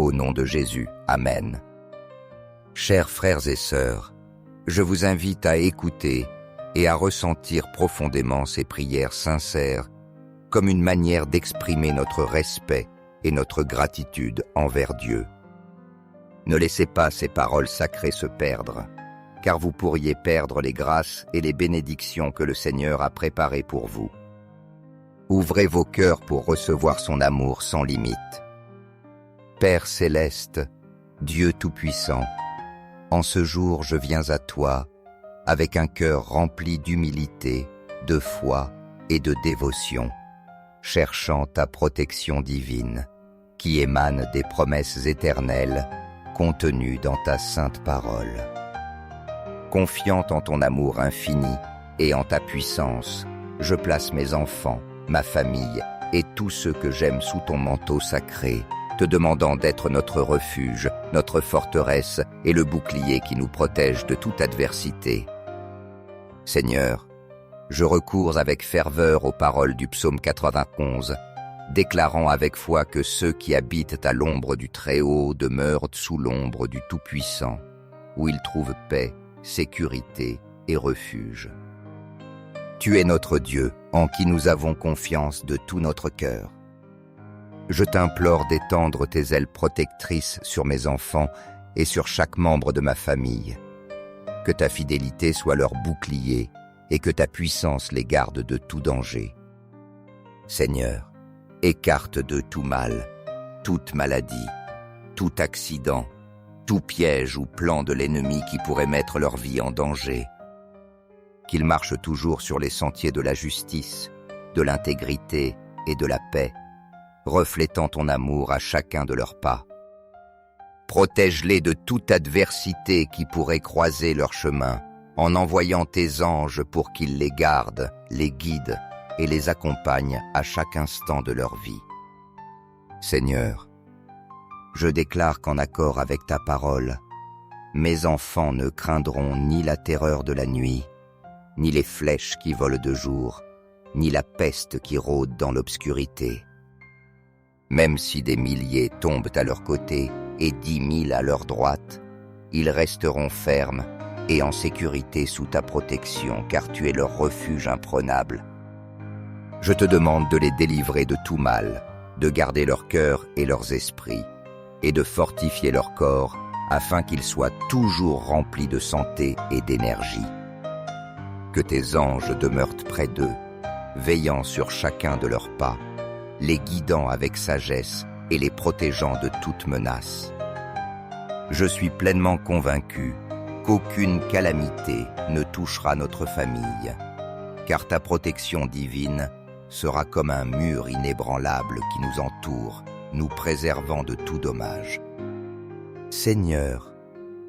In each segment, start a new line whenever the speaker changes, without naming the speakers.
Au nom de Jésus, Amen. Chers frères et sœurs, je vous invite à écouter et à ressentir profondément ces prières sincères comme une manière d'exprimer notre respect et notre gratitude envers Dieu. Ne laissez pas ces paroles sacrées se perdre, car vous pourriez perdre les grâces et les bénédictions que le Seigneur a préparées pour vous. Ouvrez vos cœurs pour recevoir son amour sans limite. Père céleste, Dieu tout-puissant, en ce jour je viens à toi avec un cœur rempli d'humilité, de foi et de dévotion, cherchant ta protection divine, qui émane des promesses éternelles contenues dans ta sainte parole. Confiant en ton amour infini et en ta puissance, je place mes enfants, ma famille et tous ceux que j'aime sous ton manteau sacré, te demandant d'être notre refuge, notre forteresse et le bouclier qui nous protège de toute adversité. Seigneur, je recours avec ferveur aux paroles du psaume 91, déclarant avec foi que ceux qui habitent à l'ombre du Très-Haut demeurent sous l'ombre du Tout-Puissant, où ils trouvent paix, sécurité et refuge. Tu es notre Dieu, en qui nous avons confiance de tout notre cœur. Je t'implore d'étendre tes ailes protectrices sur mes enfants et sur chaque membre de ma famille. Que ta fidélité soit leur bouclier et que ta puissance les garde de tout danger. Seigneur, écarte de tout mal, toute maladie, tout accident, tout piège ou plan de l'ennemi qui pourrait mettre leur vie en danger. Qu'ils marchent toujours sur les sentiers de la justice, de l'intégrité et de la paix, reflétant ton amour à chacun de leurs pas. Protège-les de toute adversité qui pourrait croiser leur chemin, en envoyant tes anges pour qu'ils les gardent, les guident et les accompagnent à chaque instant de leur vie. Seigneur, je déclare qu'en accord avec ta parole, mes enfants ne craindront ni la terreur de la nuit, ni les flèches qui volent de jour, ni la peste qui rôde dans l'obscurité. Même si des milliers tombent à leur côté et 10 000 à leur droite, ils resteront fermes et en sécurité sous ta protection, car tu es leur refuge imprenable. Je te demande de les délivrer de tout mal, de garder leur cœur et leurs esprits, et de fortifier leur corps, afin qu'ils soient toujours remplis de santé et d'énergie. Que tes anges demeurent près d'eux, veillant sur chacun de leurs pas, les guidant avec sagesse et les protégeant de toute menace. Je suis pleinement convaincu qu'aucune calamité ne touchera notre famille, car ta protection divine sera comme un mur inébranlable qui nous entoure, nous préservant de tout dommage. Seigneur,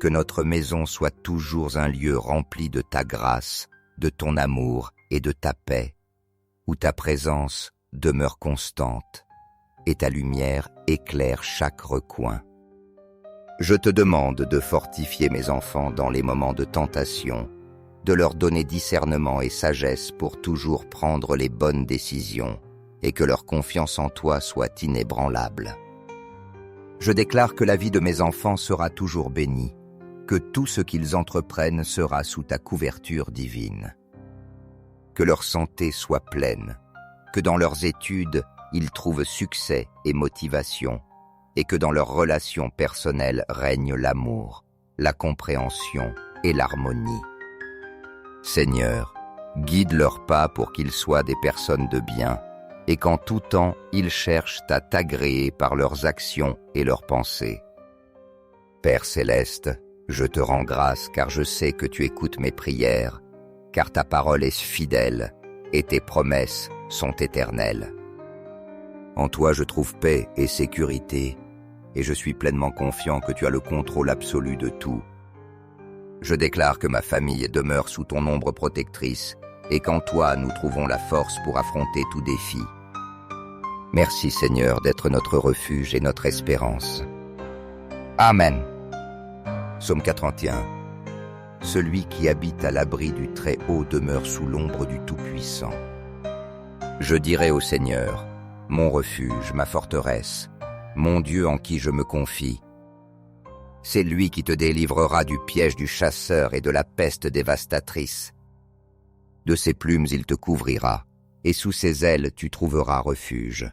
que notre maison soit toujours un lieu rempli de ta grâce, de ton amour et de ta paix, où ta présence demeure constante et ta lumière éclaire chaque recoin. Je te demande de fortifier mes enfants dans les moments de tentation, de leur donner discernement et sagesse pour toujours prendre les bonnes décisions et que leur confiance en toi soit inébranlable. Je déclare que la vie de mes enfants sera toujours bénie, que tout ce qu'ils entreprennent sera sous ta couverture divine. Que leur santé soit pleine, que dans leurs études, ils trouvent succès et motivation, et que dans leurs relations personnelles règne l'amour, la compréhension et l'harmonie. Seigneur, guide leurs pas pour qu'ils soient des personnes de bien, et qu'en tout temps, ils cherchent à t'agréer par leurs actions et leurs pensées. Père céleste, je te rends grâce car je sais que tu écoutes mes prières, car ta parole est fidèle et tes promesses sont éternelles. En toi je trouve paix et sécurité, et je suis pleinement confiant que tu as le contrôle absolu de tout. Je déclare que ma famille demeure sous ton ombre protectrice, et qu'en toi nous trouvons la force pour affronter tout défi. Merci Seigneur d'être notre refuge et notre espérance. Amen. Psaume 81. Celui qui habite à l'abri du Très-Haut demeure sous l'ombre du Tout-Puissant. Je dirai au Seigneur, mon refuge, ma forteresse, mon Dieu en qui je me confie. C'est lui qui te délivrera du piège du chasseur et de la peste dévastatrice. De ses plumes il te couvrira, et sous ses ailes tu trouveras refuge.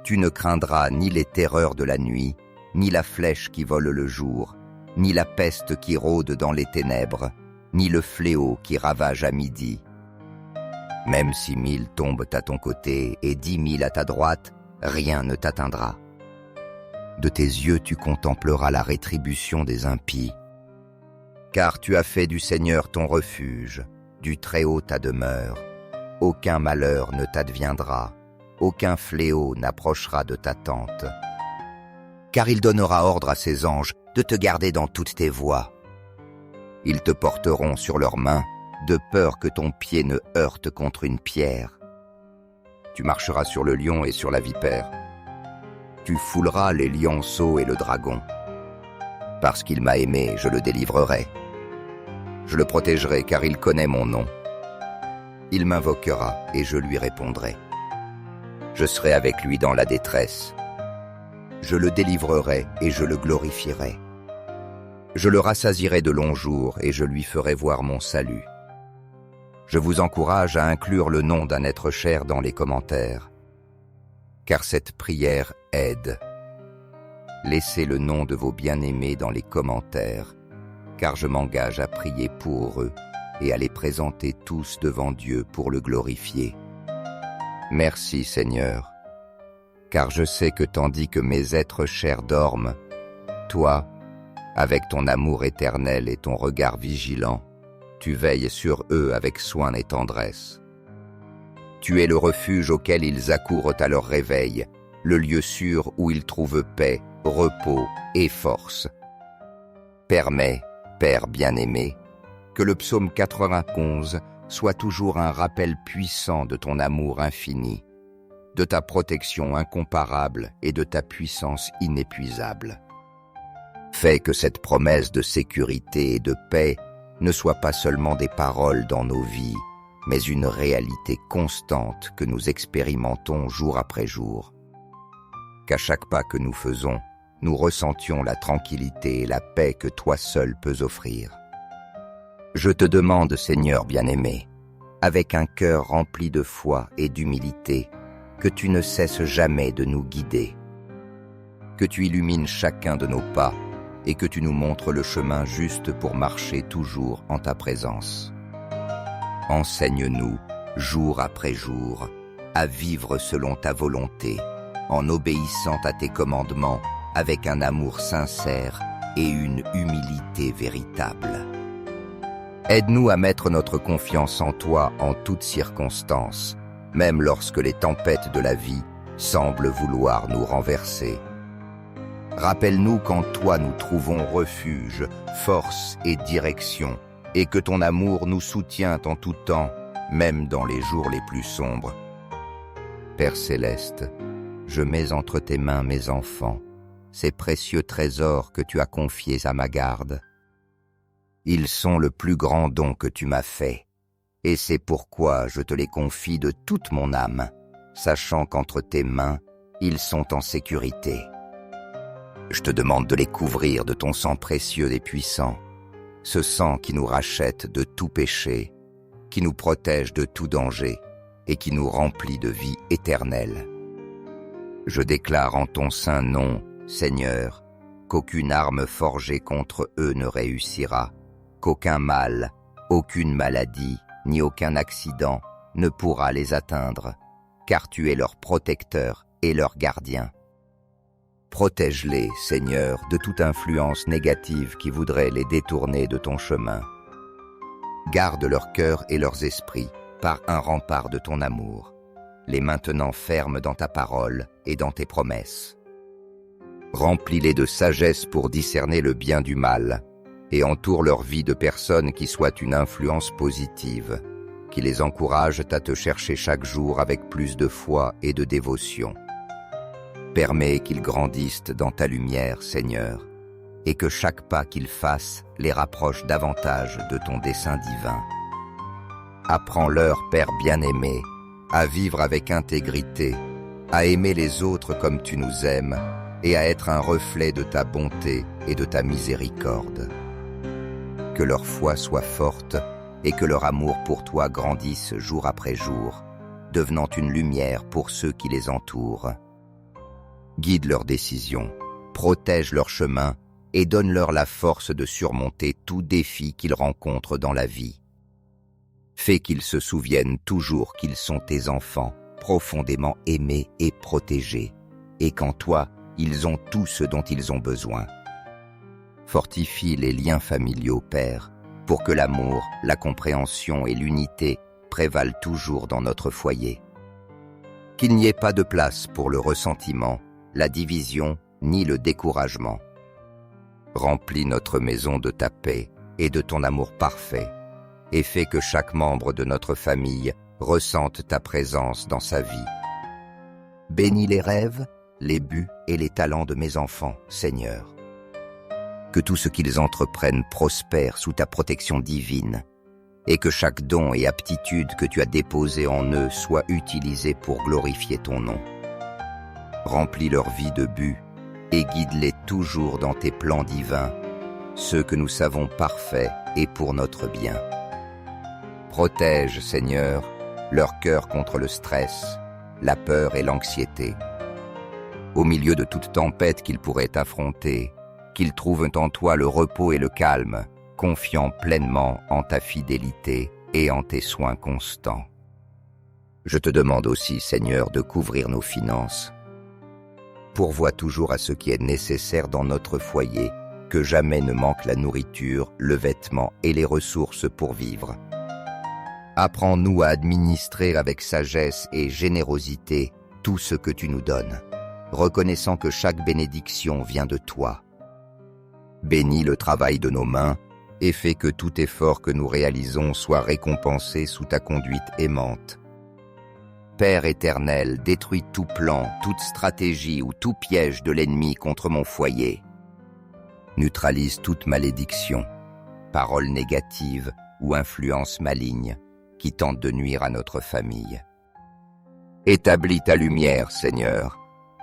Tu ne craindras ni les terreurs de la nuit, ni la flèche qui vole le jour, ni la peste qui rôde dans les ténèbres, ni le fléau qui ravage à midi. Même si 1000 tombent à ton côté et 10 000 à ta droite, rien ne t'atteindra. De tes yeux tu contempleras la rétribution des impies. Car tu as fait du Seigneur ton refuge, du Très-Haut ta demeure. Aucun malheur ne t'adviendra, aucun fléau n'approchera de ta tente. Car il donnera ordre à ses anges de te garder dans toutes tes voies. Ils te porteront sur leurs mains, de peur que ton pied ne heurte contre une pierre. Tu marcheras sur le lion et sur la vipère. Tu fouleras les lionceaux et le dragon. Parce qu'il m'a aimé, je le délivrerai. Je le protégerai car il connaît mon nom. Il m'invoquera et je lui répondrai. Je serai avec lui dans la détresse. Je le délivrerai et je le glorifierai. Je le rassasierai de longs jours et je lui ferai voir mon salut. Je vous encourage à inclure le nom d'un être cher dans les commentaires, car cette prière aide. Laissez le nom de vos bien-aimés dans les commentaires, car je m'engage à prier pour eux et à les présenter tous devant Dieu pour le glorifier. Merci Seigneur, car je sais que tandis que mes êtres chers dorment, toi, avec ton amour éternel et ton regard vigilant, tu veilles sur eux avec soin et tendresse. Tu es le refuge auquel ils accourent à leur réveil, le lieu sûr où ils trouvent paix, repos et force. Permets, Père bien-aimé, que le psaume 91 soit toujours un rappel puissant de ton amour infini, de ta protection incomparable et de ta puissance inépuisable. Fais que cette promesse de sécurité et de paix ne soit pas seulement des paroles dans nos vies, mais une réalité constante que nous expérimentons jour après jour. Qu'à chaque pas que nous faisons, nous ressentions la tranquillité et la paix que toi seul peux offrir. Je te demande, Seigneur bien-aimé, avec un cœur rempli de foi et d'humilité, que tu ne cesses jamais de nous guider, que tu illumines chacun de nos pas et que tu nous montres le chemin juste pour marcher toujours en ta présence. Enseigne-nous, jour après jour, à vivre selon ta volonté, en obéissant à tes commandements avec un amour sincère et une humilité véritable. Aide-nous à mettre notre confiance en toi en toutes circonstances, même lorsque les tempêtes de la vie semblent vouloir nous renverser. Rappelle-nous qu'en toi nous trouvons refuge, force et direction, et que ton amour nous soutient en tout temps, même dans les jours les plus sombres. Père céleste, je mets entre tes mains mes enfants, ces précieux trésors que tu as confiés à ma garde. Ils sont le plus grand don que tu m'as fait, et c'est pourquoi je te les confie de toute mon âme, sachant qu'entre tes mains, ils sont en sécurité. Je te demande de les couvrir de ton sang précieux et puissant, ce sang qui nous rachète de tout péché, qui nous protège de tout danger et qui nous remplit de vie éternelle. Je déclare en ton saint nom, Seigneur, qu'aucune arme forgée contre eux ne réussira, qu'aucun mal, aucune maladie, ni aucun accident ne pourra les atteindre, car tu es leur protecteur et leur gardien. Protège-les, Seigneur, de toute influence négative qui voudrait les détourner de ton chemin. Garde leur cœur et leurs esprits par un rempart de ton amour, les maintenant fermes dans ta parole et dans tes promesses. Remplis-les de sagesse pour discerner le bien du mal, et entoure leur vie de personnes qui soient une influence positive, qui les encouragent à te chercher chaque jour avec plus de foi et de dévotion. Permets qu'ils grandissent dans ta lumière, Seigneur, et que chaque pas qu'ils fassent les rapproche davantage de ton dessein divin. Apprends-leur, Père bien-aimé, à vivre avec intégrité, à aimer les autres comme tu nous aimes et à être un reflet de ta bonté et de ta miséricorde. Que leur foi soit forte et que leur amour pour toi grandisse jour après jour, devenant une lumière pour ceux qui les entourent. Guide leurs décisions, protège leur chemin et donne-leur la force de surmonter tout défi qu'ils rencontrent dans la vie. Fais qu'ils se souviennent toujours qu'ils sont tes enfants, profondément aimés et protégés, et qu'en toi, ils ont tout ce dont ils ont besoin. Fortifie les liens familiaux, Père, pour que l'amour, la compréhension et l'unité prévalent toujours dans notre foyer. Qu'il n'y ait pas de place pour le ressentiment, la division ni le découragement. Remplis notre maison de ta paix et de ton amour parfait, et fais que chaque membre de notre famille ressente ta présence dans sa vie. Bénis les rêves, les buts et les talents de mes enfants, Seigneur. Que tout ce qu'ils entreprennent prospère sous ta protection divine, et que chaque don et aptitude que tu as déposé en eux soit utilisé pour glorifier ton nom. Remplis leur vie de buts et guide-les toujours dans tes plans divins, ceux que nous savons parfaits et pour notre bien. Protège, Seigneur, leur cœur contre le stress, la peur et l'anxiété. Au milieu de toute tempête qu'ils pourraient affronter, qu'ils trouvent en toi le repos et le calme, confiant pleinement en ta fidélité et en tes soins constants. Je te demande aussi, Seigneur, de couvrir nos finances. Pourvois toujours à ce qui est nécessaire dans notre foyer, que jamais ne manque la nourriture, le vêtement et les ressources pour vivre. Apprends-nous à administrer avec sagesse et générosité tout ce que tu nous donnes, reconnaissant que chaque bénédiction vient de toi. Bénis le travail de nos mains et fais que tout effort que nous réalisons soit récompensé sous ta conduite aimante. Père éternel, détruis tout plan, toute stratégie ou tout piège de l'ennemi contre mon foyer. Neutralise toute malédiction, parole négative ou influence maligne qui tente de nuire à notre famille. Établis ta lumière, Seigneur,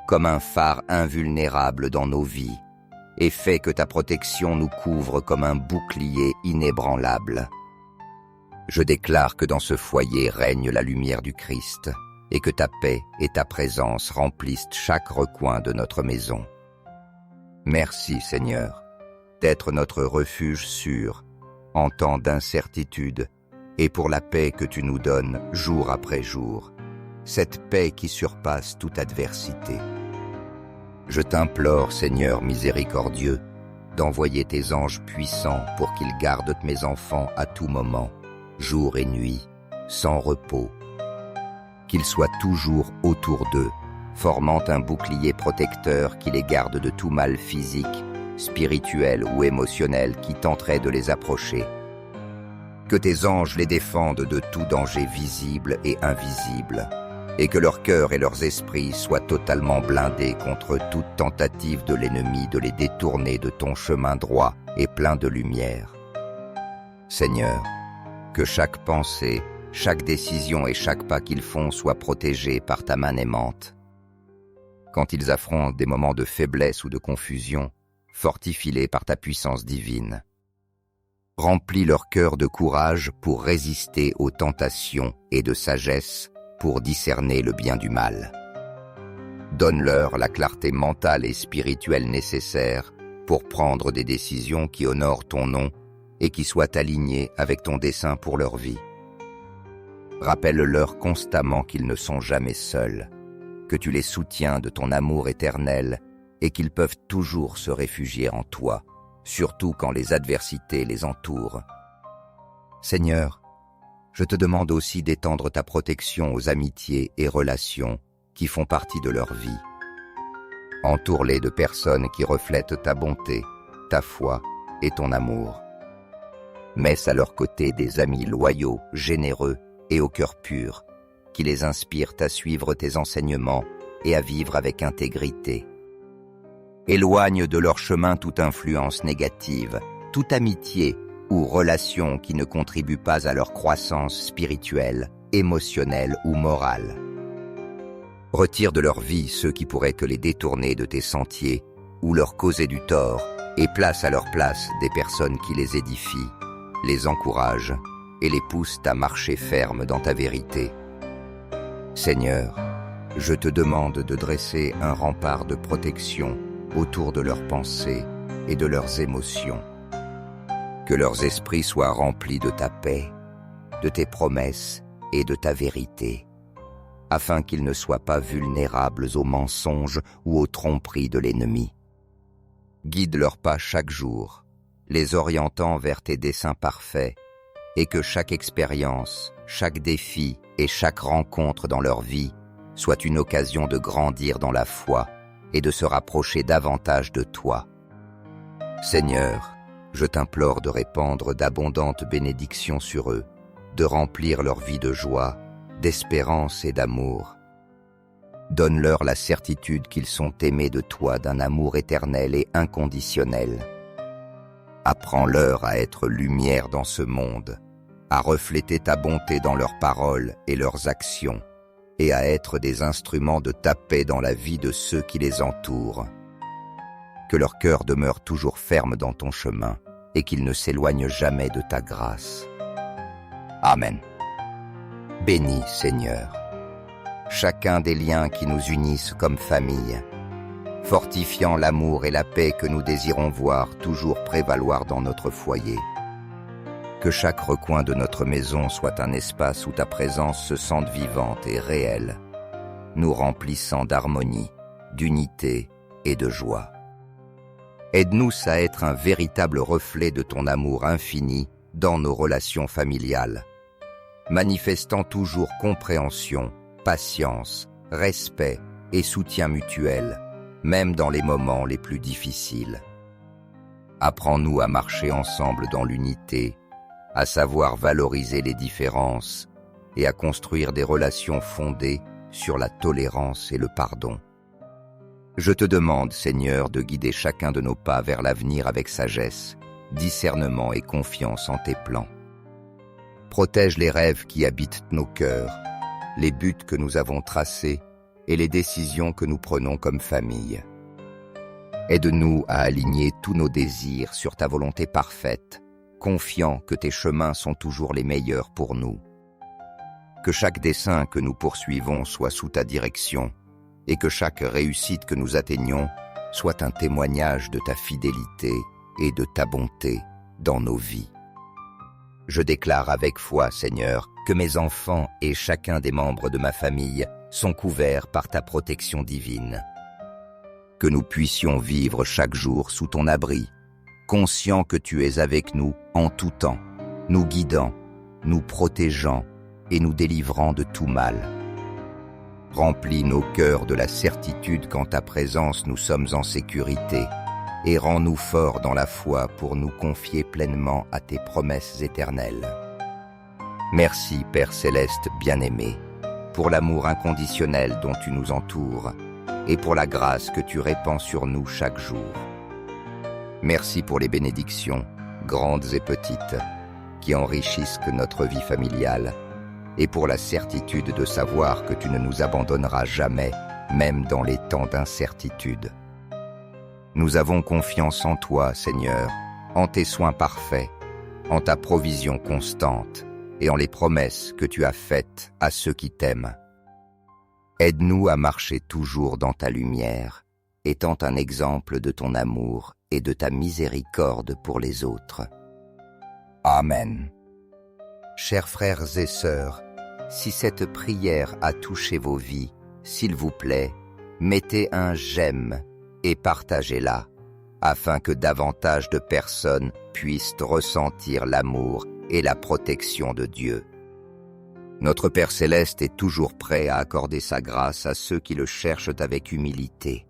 comme un phare invulnérable dans nos vies, et fais que ta protection nous couvre comme un bouclier inébranlable. Je déclare que dans ce foyer règne la lumière du Christ, et que ta paix et ta présence remplissent chaque recoin de notre maison. Merci, Seigneur, d'être notre refuge sûr en temps d'incertitude et pour la paix que tu nous donnes jour après jour, cette paix qui surpasse toute adversité. Je t'implore, Seigneur miséricordieux, d'envoyer tes anges puissants pour qu'ils gardent mes enfants à tout moment, jour et nuit, sans repos. Qu'ils soient toujours autour d'eux, formant un bouclier protecteur qui les garde de tout mal physique, spirituel ou émotionnel qui tenterait de les approcher. Que tes anges les défendent de tout danger visible et invisible, et que leur cœur et leurs esprits soient totalement blindés contre toute tentative de l'ennemi de les détourner de ton chemin droit et plein de lumière. Seigneur, que chaque pensée, chaque décision et chaque pas qu'ils font soient protégés par ta main aimante. Quand ils affrontent des moments de faiblesse ou de confusion, fortifie-les par ta puissance divine. Remplis leur cœur de courage pour résister aux tentations et de sagesse pour discerner le bien du mal. Donne-leur la clarté mentale et spirituelle nécessaire pour prendre des décisions qui honorent ton nom et qui soient alignées avec ton dessein pour leur vie. Rappelle-leur constamment qu'ils ne sont jamais seuls, que tu les soutiens de ton amour éternel et qu'ils peuvent toujours se réfugier en toi, surtout quand les adversités les entourent. Seigneur, je te demande aussi d'étendre ta protection aux amitiés et relations qui font partie de leur vie. Entoure-les de personnes qui reflètent ta bonté, ta foi et ton amour. Mets à leur côté des amis loyaux, généreux et au cœur pur, qui les inspirent à suivre tes enseignements et à vivre avec intégrité. Éloigne de leur chemin toute influence négative, toute amitié ou relation qui ne contribue pas à leur croissance spirituelle, émotionnelle ou morale. Retire de leur vie ceux qui pourraient te les détourner de tes sentiers ou leur causer du tort, et place à leur place des personnes qui les édifient, les encouragent et les poussent à marcher ferme dans ta vérité. Seigneur, je te demande de dresser un rempart de protection autour de leurs pensées et de leurs émotions. Que leurs esprits soient remplis de ta paix, de tes promesses et de ta vérité, afin qu'ils ne soient pas vulnérables aux mensonges ou aux tromperies de l'ennemi. Guide leurs pas chaque jour, les orientant vers tes desseins parfaits, et que chaque expérience, chaque défi et chaque rencontre dans leur vie soit une occasion de grandir dans la foi et de se rapprocher davantage de toi. Seigneur, je t'implore de répandre d'abondantes bénédictions sur eux, de remplir leur vie de joie, d'espérance et d'amour. Donne-leur la certitude qu'ils sont aimés de toi d'un amour éternel et inconditionnel. Apprends-leur à être lumière dans ce monde, à refléter ta bonté dans leurs paroles et leurs actions, et à être des instruments de ta paix dans la vie de ceux qui les entourent. Que leur cœur demeure toujours ferme dans ton chemin, et qu'ils ne s'éloignent jamais de ta grâce. Amen. Bénis, Seigneur, chacun des liens qui nous unissent comme famille, fortifiant l'amour et la paix que nous désirons voir toujours prévaloir dans notre foyer. Que chaque recoin de notre maison soit un espace où ta présence se sente vivante et réelle, nous remplissant d'harmonie, d'unité et de joie. Aide-nous à être un véritable reflet de ton amour infini dans nos relations familiales, manifestant toujours compréhension, patience, respect et soutien mutuel, même dans les moments les plus difficiles. Apprends-nous à marcher ensemble dans l'unité, à savoir valoriser les différences et à construire des relations fondées sur la tolérance et le pardon. Je te demande, Seigneur, de guider chacun de nos pas vers l'avenir avec sagesse, discernement et confiance en tes plans. Protège les rêves qui habitent nos cœurs, les buts que nous avons tracés et les décisions que nous prenons comme famille. Aide-nous à aligner tous nos désirs sur ta volonté parfaite, confiant que tes chemins sont toujours les meilleurs pour nous. Que chaque dessein que nous poursuivons soit sous ta direction et que chaque réussite que nous atteignons soit un témoignage de ta fidélité et de ta bonté dans nos vies. Je déclare avec foi, Seigneur, que mes enfants et chacun des membres de ma famille sont couverts par ta protection divine. Que nous puissions vivre chaque jour sous ton abri, conscients que tu es avec nous en tout temps, nous guidant, nous protégeant et nous délivrant de tout mal. Remplis nos cœurs de la certitude qu'en ta présence nous sommes en sécurité et rends-nous forts dans la foi pour nous confier pleinement à tes promesses éternelles. Merci, Père Céleste bien-aimé, pour l'amour inconditionnel dont tu nous entoures et pour la grâce que tu répands sur nous chaque jour. Merci pour les bénédictions, grandes et petites, qui enrichissent notre vie familiale, et pour la certitude de savoir que tu ne nous abandonneras jamais, même dans les temps d'incertitude. Nous avons confiance en toi, Seigneur, en tes soins parfaits, en ta provision constante et en les promesses que tu as faites à ceux qui t'aiment. Aide-nous à marcher toujours dans ta lumière, étant un exemple de ton amour et de ta miséricorde pour les autres. Amen. Chers frères et sœurs, si cette prière a touché vos vies, s'il vous plaît, mettez un j'aime et partagez-la, afin que davantage de personnes puissent ressentir l'amour et la protection de Dieu. Notre Père Céleste est toujours prêt à accorder sa grâce à ceux qui le cherchent avec humilité.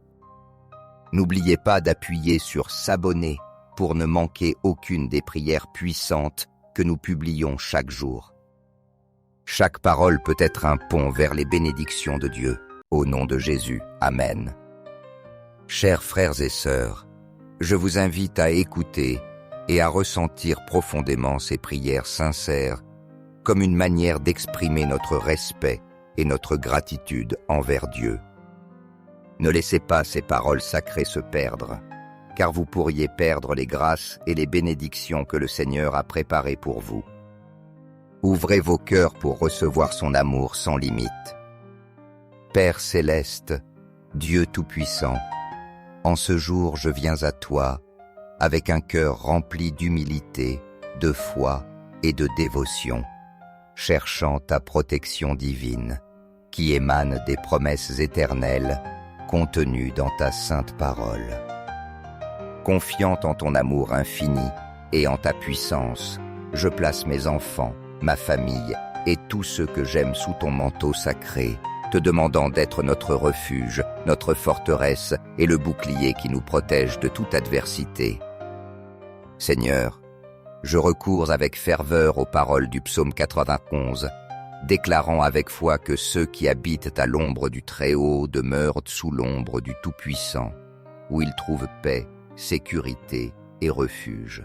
N'oubliez pas d'appuyer sur s'abonner pour ne manquer aucune des prières puissantes que nous publions chaque jour. Chaque parole peut être un pont vers les bénédictions de Dieu. Au nom de Jésus, Amen. Chers frères et sœurs, je vous invite à écouter et à ressentir profondément ces prières sincères comme une manière d'exprimer notre respect et notre gratitude envers Dieu. Ne laissez pas ces paroles sacrées se perdre, car vous pourriez perdre les grâces et les bénédictions que le Seigneur a préparées pour vous. Ouvrez vos cœurs pour recevoir son amour sans limite. Père céleste, Dieu tout-puissant, en ce jour je viens à toi avec un cœur rempli d'humilité, de foi et de dévotion, cherchant ta protection divine, qui émane des promesses éternelles contenues dans ta sainte parole. Confiant en ton amour infini et en ta puissance, je place mes enfants, ma famille et tous ceux que j'aime sous ton manteau sacré, te demandant d'être notre refuge, notre forteresse et le bouclier qui nous protège de toute adversité. Seigneur, je recours avec ferveur aux paroles du psaume 91, déclarant avec foi que ceux qui habitent à l'ombre du Très-Haut demeurent sous l'ombre du Tout-Puissant, où ils trouvent paix, sécurité et refuge.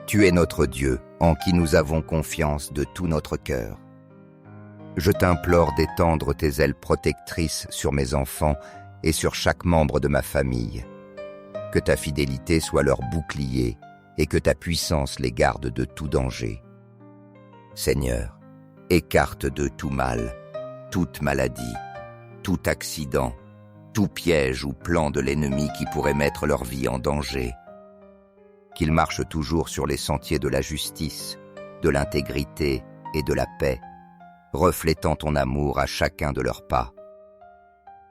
Tu es notre Dieu, en qui nous avons confiance de tout notre cœur. Je t'implore d'étendre tes ailes protectrices sur mes enfants et sur chaque membre de ma famille. Que ta fidélité soit leur bouclier et que ta puissance les garde de tout danger. Seigneur, écarte de tout mal, toute maladie, tout accident, tout piège ou plan de l'ennemi qui pourrait mettre leur vie en danger. Qu'ils marchent toujours sur les sentiers de la justice, de l'intégrité et de la paix, reflétant ton amour à chacun de leurs pas.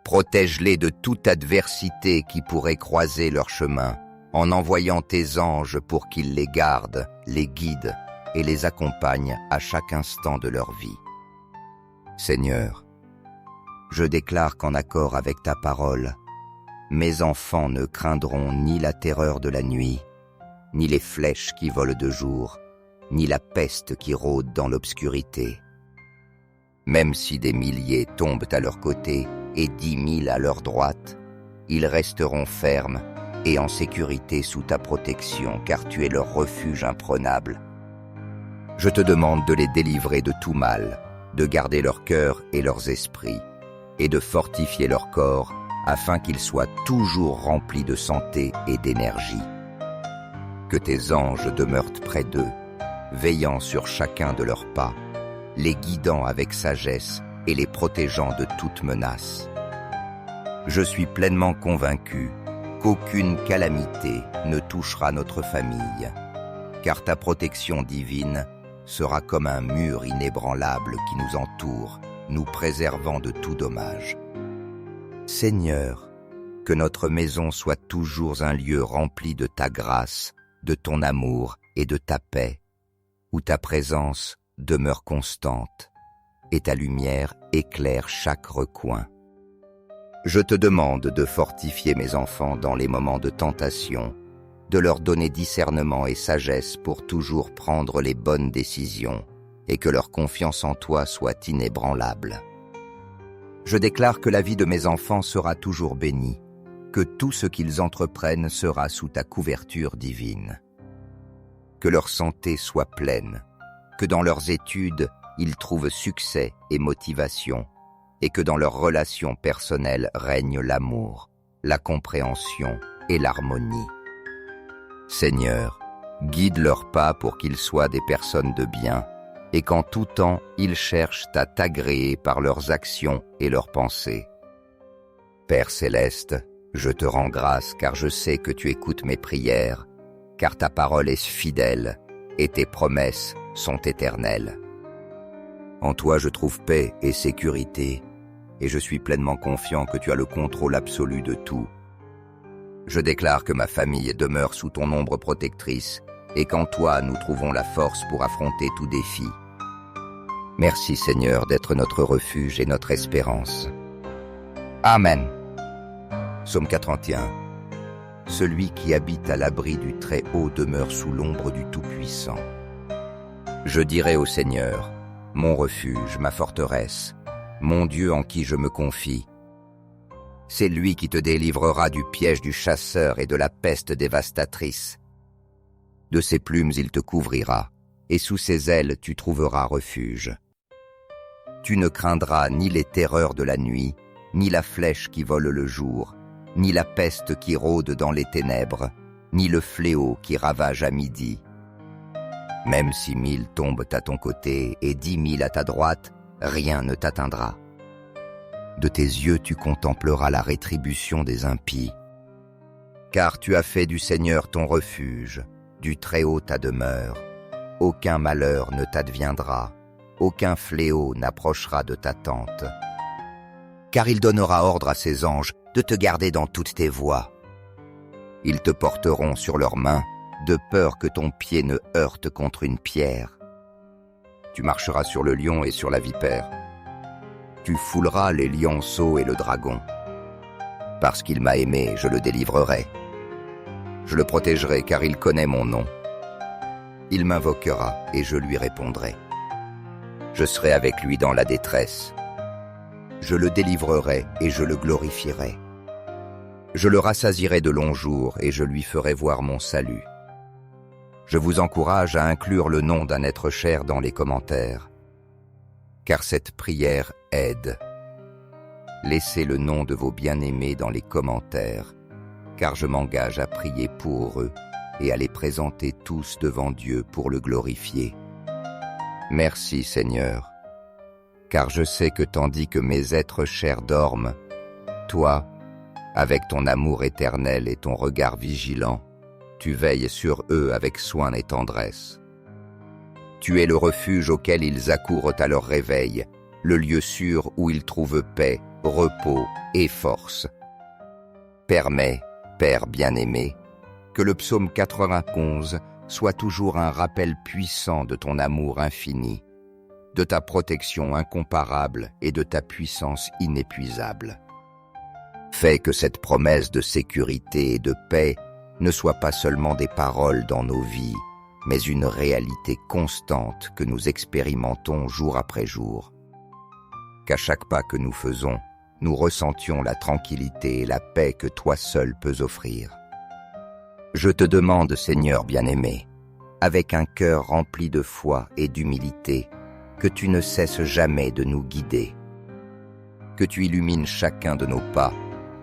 Protège-les de toute adversité qui pourrait croiser leur chemin, en envoyant tes anges pour qu'ils les gardent, les guident et les accompagnent à chaque instant de leur vie. Seigneur, je déclare qu'en accord avec ta parole, mes enfants ne craindront ni la terreur de la nuit, ni les flèches qui volent de jour, ni la peste qui rôde dans l'obscurité. Même si des milliers tombent à leur côté et 10 000 à leur droite, ils resteront fermes et en sécurité sous ta protection, car tu es leur refuge imprenable. Je te demande de les délivrer de tout mal, de garder leur cœur et leurs esprits, et de fortifier leur corps, afin qu'ils soient toujours remplis de santé et d'énergie. Que tes anges demeurent près d'eux, veillant sur chacun de leurs pas, les guidant avec sagesse et les protégeant de toute menace. Je suis pleinement convaincu qu'aucune calamité ne touchera notre famille, car ta protection divine sera comme un mur inébranlable qui nous entoure, nous préservant de tout dommage. Seigneur, que notre maison soit toujours un lieu rempli de ta grâce, de ton amour et de ta paix, où ta présence demeure constante et ta lumière éclaire chaque recoin. Je te demande de fortifier mes enfants dans les moments de tentation, de leur donner discernement et sagesse pour toujours prendre les bonnes décisions et que leur confiance en toi soit inébranlable. Je déclare que la vie de mes enfants sera toujours bénie, que tout ce qu'ils entreprennent sera sous ta couverture divine. Que leur santé soit pleine, que dans leurs études, ils trouvent succès et motivation, et que dans leurs relations personnelles règne l'amour, la compréhension et l'harmonie. Seigneur, guide leurs pas pour qu'ils soient des personnes de bien, et qu'en tout temps, ils cherchent à t'agréer par leurs actions et leurs pensées. Père céleste, je te rends grâce car je sais que tu écoutes mes prières, car ta parole est fidèle et tes promesses sont éternelles. En toi je trouve paix et sécurité, et je suis pleinement confiant que tu as le contrôle absolu de tout. Je déclare que ma famille demeure sous ton ombre protectrice, et qu'en toi nous trouvons la force pour affronter tout défi. Merci Seigneur d'être notre refuge et notre espérance. Amen. Psaume 81. Celui qui habite à l'abri du Très-Haut demeure sous l'ombre du Tout-Puissant. Je dirai au Seigneur, mon refuge, ma forteresse, mon Dieu en qui je me confie. C'est lui qui te délivrera du piège du chasseur et de la peste dévastatrice. De ses plumes il te couvrira, et sous ses ailes tu trouveras refuge. Tu ne craindras ni les terreurs de la nuit, ni la flèche qui vole le jour, ni la peste qui rôde dans les ténèbres, ni le fléau qui ravage à midi. Même si 1000 tombent à ton côté et 10 000 à ta droite, rien ne t'atteindra. De tes yeux tu contempleras la rétribution des impies. Car tu as fait du Seigneur ton refuge, du Très-Haut ta demeure. Aucun malheur ne t'adviendra, aucun fléau n'approchera de ta tente. Car il donnera ordre à ses anges de te garder dans toutes tes voies. Ils te porteront sur leurs mains, de peur que ton pied ne heurte contre une pierre. Tu marcheras sur le lion et sur la vipère. Tu fouleras les lionceaux et le dragon. Parce qu'il m'a aimé, je le délivrerai. Je le protégerai car il connaît mon nom. Il m'invoquera et je lui répondrai. Je serai avec lui dans la détresse. Je le délivrerai et je le glorifierai. Je le rassasierai de longs jours et je lui ferai voir mon salut. Je vous encourage à inclure le nom d'un être cher dans les commentaires, car cette prière aide. Laissez le nom de vos bien-aimés dans les commentaires, car je m'engage à prier pour eux et à les présenter tous devant Dieu pour le glorifier. Merci Seigneur, car je sais que tandis que mes êtres chers dorment, toi, avec ton amour éternel et ton regard vigilant, tu veilles sur eux avec soin et tendresse. Tu es le refuge auquel ils accourent à leur réveil, le lieu sûr où ils trouvent paix, repos et force. Permets, Père bien-aimé, que le psaume 91 soit toujours un rappel puissant de ton amour infini, de ta protection incomparable et de ta puissance inépuisable. Fais que cette promesse de sécurité et de paix ne soit pas seulement des paroles dans nos vies, mais une réalité constante que nous expérimentons jour après jour. Qu'à chaque pas que nous faisons, nous ressentions la tranquillité et la paix que toi seul peux offrir. Je te demande, Seigneur bien-aimé, avec un cœur rempli de foi et d'humilité, que tu ne cesses jamais de nous guider, que tu illumines chacun de nos pas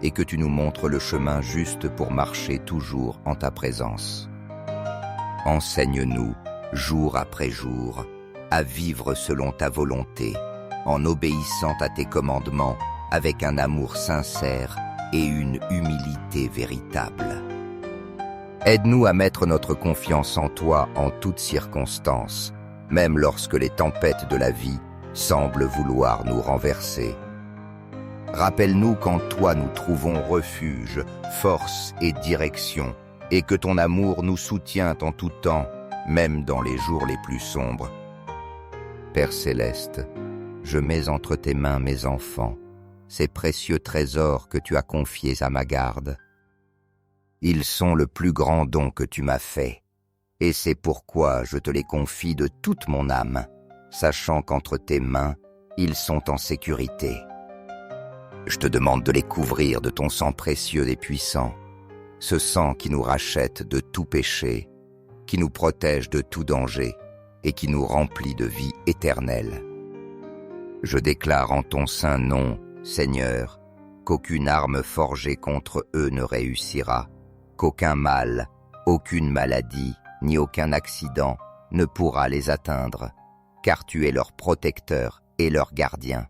et que tu nous montres le chemin juste pour marcher toujours en ta présence. Enseigne-nous, jour après jour, à vivre selon ta volonté, en obéissant à tes commandements avec un amour sincère et une humilité véritable. Aide-nous à mettre notre confiance en toi en toutes circonstances, même lorsque les tempêtes de la vie semblent vouloir nous renverser. Rappelle-nous qu'en toi nous trouvons refuge, force et direction, et que ton amour nous soutient en tout temps, même dans les jours les plus sombres. Père céleste, je mets entre tes mains mes enfants, ces précieux trésors que tu as confiés à ma garde. Ils sont le plus grand don que tu m'as fait, et c'est pourquoi je te les confie de toute mon âme, sachant qu'entre tes mains, ils sont en sécurité. Je te demande de les couvrir de ton sang précieux et puissant, ce sang qui nous rachète de tout péché, qui nous protège de tout danger et qui nous remplit de vie éternelle. Je déclare en ton saint nom, Seigneur, qu'aucune arme forgée contre eux ne réussira, qu'aucun mal, aucune maladie, ni aucun accident ne pourra les atteindre, car tu es leur protecteur et leur gardien.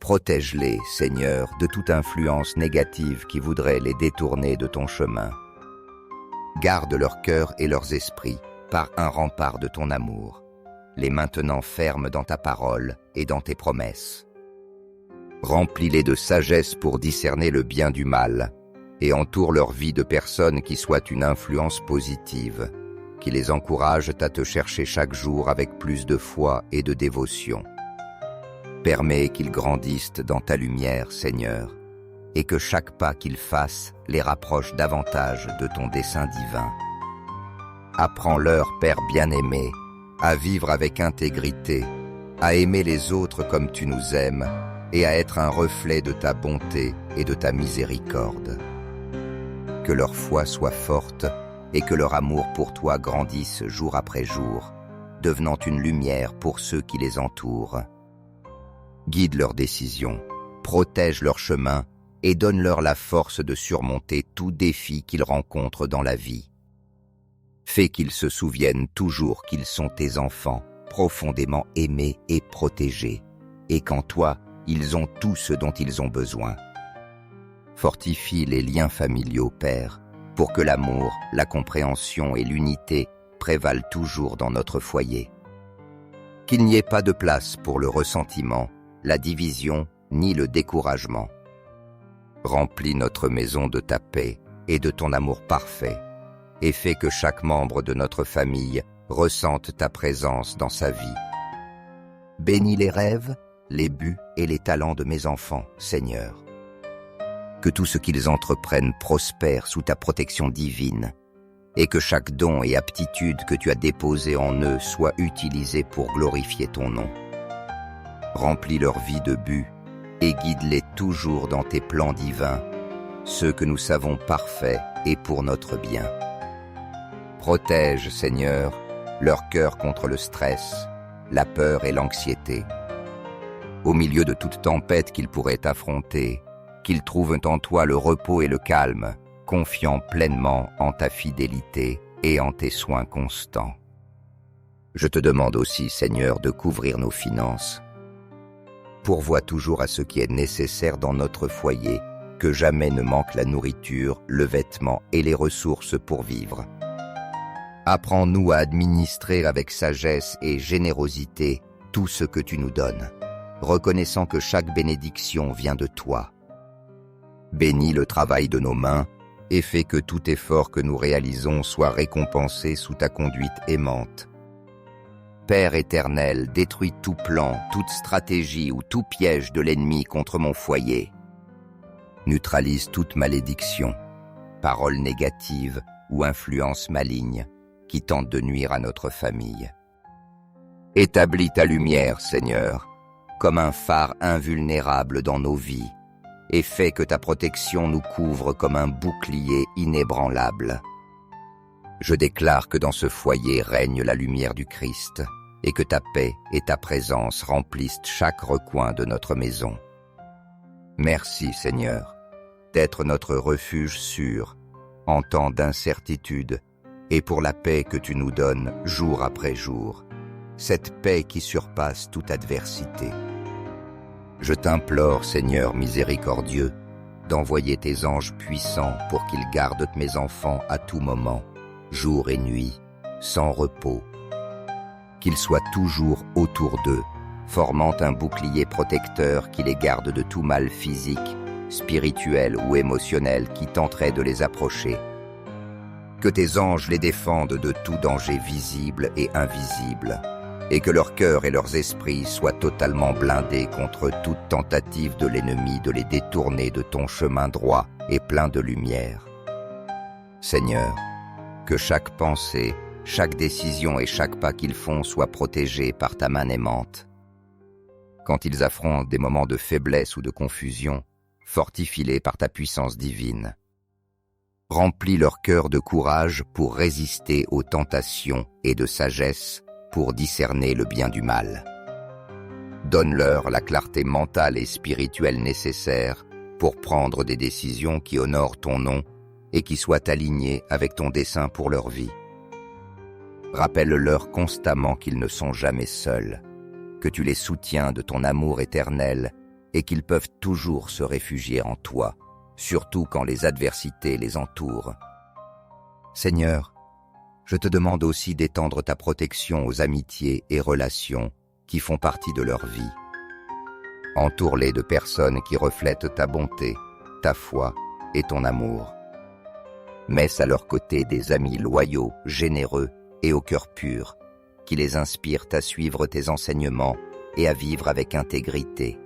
Protège-les, Seigneur, de toute influence négative qui voudrait les détourner de ton chemin. Garde leur cœur et leurs esprits par un rempart de ton amour, les maintenant fermes dans ta parole et dans tes promesses. Remplis-les de sagesse pour discerner le bien du mal, et entoure leur vie de personnes qui soient une influence positive, qui les encouragent à te chercher chaque jour avec plus de foi et de dévotion. Permets qu'ils grandissent dans ta lumière, Seigneur, et que chaque pas qu'ils fassent les rapproche davantage de ton dessein divin. Apprends-leur, Père bien-aimé, à vivre avec intégrité, à aimer les autres comme tu nous aimes, et à être un reflet de ta bonté et de ta miséricorde. Que leur foi soit forte et que leur amour pour toi grandisse jour après jour, devenant une lumière pour ceux qui les entourent. Guide leurs décisions, protège leur chemin et donne-leur la force de surmonter tout défi qu'ils rencontrent dans la vie. Fais qu'ils se souviennent toujours qu'ils sont tes enfants, profondément aimés et protégés, et qu'en toi, ils ont tout ce dont ils ont besoin. Fortifie les liens familiaux, Père, pour que l'amour, la compréhension et l'unité prévalent toujours dans notre foyer. Qu'il n'y ait pas de place pour le ressentiment, la division ni le découragement. Remplis notre maison de ta paix et de ton amour parfait, et fais que chaque membre de notre famille ressente ta présence dans sa vie. Bénis les rêves, les buts et les talents de mes enfants, Seigneur. Que tout ce qu'ils entreprennent prospère sous ta protection divine, et que chaque don et aptitude que tu as déposé en eux soit utilisé pour glorifier ton nom. Remplis leur vie de buts et guide-les toujours dans tes plans divins, ceux que nous savons parfaits et pour notre bien. Protège, Seigneur, leur cœur contre le stress, la peur et l'anxiété. Au milieu de toute tempête qu'ils pourraient affronter, qu'ils trouvent en toi le repos et le calme, confiant pleinement en ta fidélité et en tes soins constants. Je te demande aussi, Seigneur, de couvrir nos finances. Pourvois toujours à ce qui est nécessaire dans notre foyer, que jamais ne manque la nourriture, le vêtement et les ressources pour vivre. Apprends-nous à administrer avec sagesse et générosité tout ce que tu nous donnes, reconnaissant que chaque bénédiction vient de toi. Bénis le travail de nos mains et fais que tout effort que nous réalisons soit récompensé sous ta conduite aimante. Père éternel, détruis tout plan, toute stratégie ou tout piège de l'ennemi contre mon foyer. Neutralise toute malédiction, parole négative ou influence maligne qui tente de nuire à notre famille. Établis ta lumière, Seigneur, comme un phare invulnérable dans nos vies, et fais que ta protection nous couvre comme un bouclier inébranlable. Je déclare que dans ce foyer règne la lumière du Christ, et que ta paix et ta présence remplissent chaque recoin de notre maison. Merci, Seigneur, d'être notre refuge sûr, en temps d'incertitude, et pour la paix que tu nous donnes jour après jour, cette paix qui surpasse toute adversité. Je t'implore, Seigneur miséricordieux, d'envoyer tes anges puissants pour qu'ils gardent mes enfants à tout moment, jour et nuit, sans repos. Qu'ils soient toujours autour d'eux, formant un bouclier protecteur qui les garde de tout mal physique, spirituel ou émotionnel qui tenterait de les approcher. Que tes anges les défendent de tout danger visible et invisible, et que leur cœur et leurs esprits soient totalement blindés contre toute tentative de l'ennemi de les détourner de ton chemin droit et plein de lumière. Seigneur, que chaque pensée, chaque décision et chaque pas qu'ils font soient protégés par ta main aimante. Quand ils affrontent des moments de faiblesse ou de confusion, fortifie-les par ta puissance divine. Remplis leur cœur de courage pour résister aux tentations et de sagesse pour discerner le bien du mal. Donne-leur la clarté mentale et spirituelle nécessaire pour prendre des décisions qui honorent ton nom et qui soient alignées avec ton dessein pour leur vie. Rappelle-leur constamment qu'ils ne sont jamais seuls, que tu les soutiens de ton amour éternel et qu'ils peuvent toujours se réfugier en toi, surtout quand les adversités les entourent. Seigneur, je te demande aussi d'étendre ta protection aux amitiés et relations qui font partie de leur vie. Entoure-les de personnes qui reflètent ta bonté, ta foi et ton amour. Mets à leur côté des amis loyaux, généreux et au cœur pur, qui les inspirent à suivre tes enseignements et à vivre avec intégrité.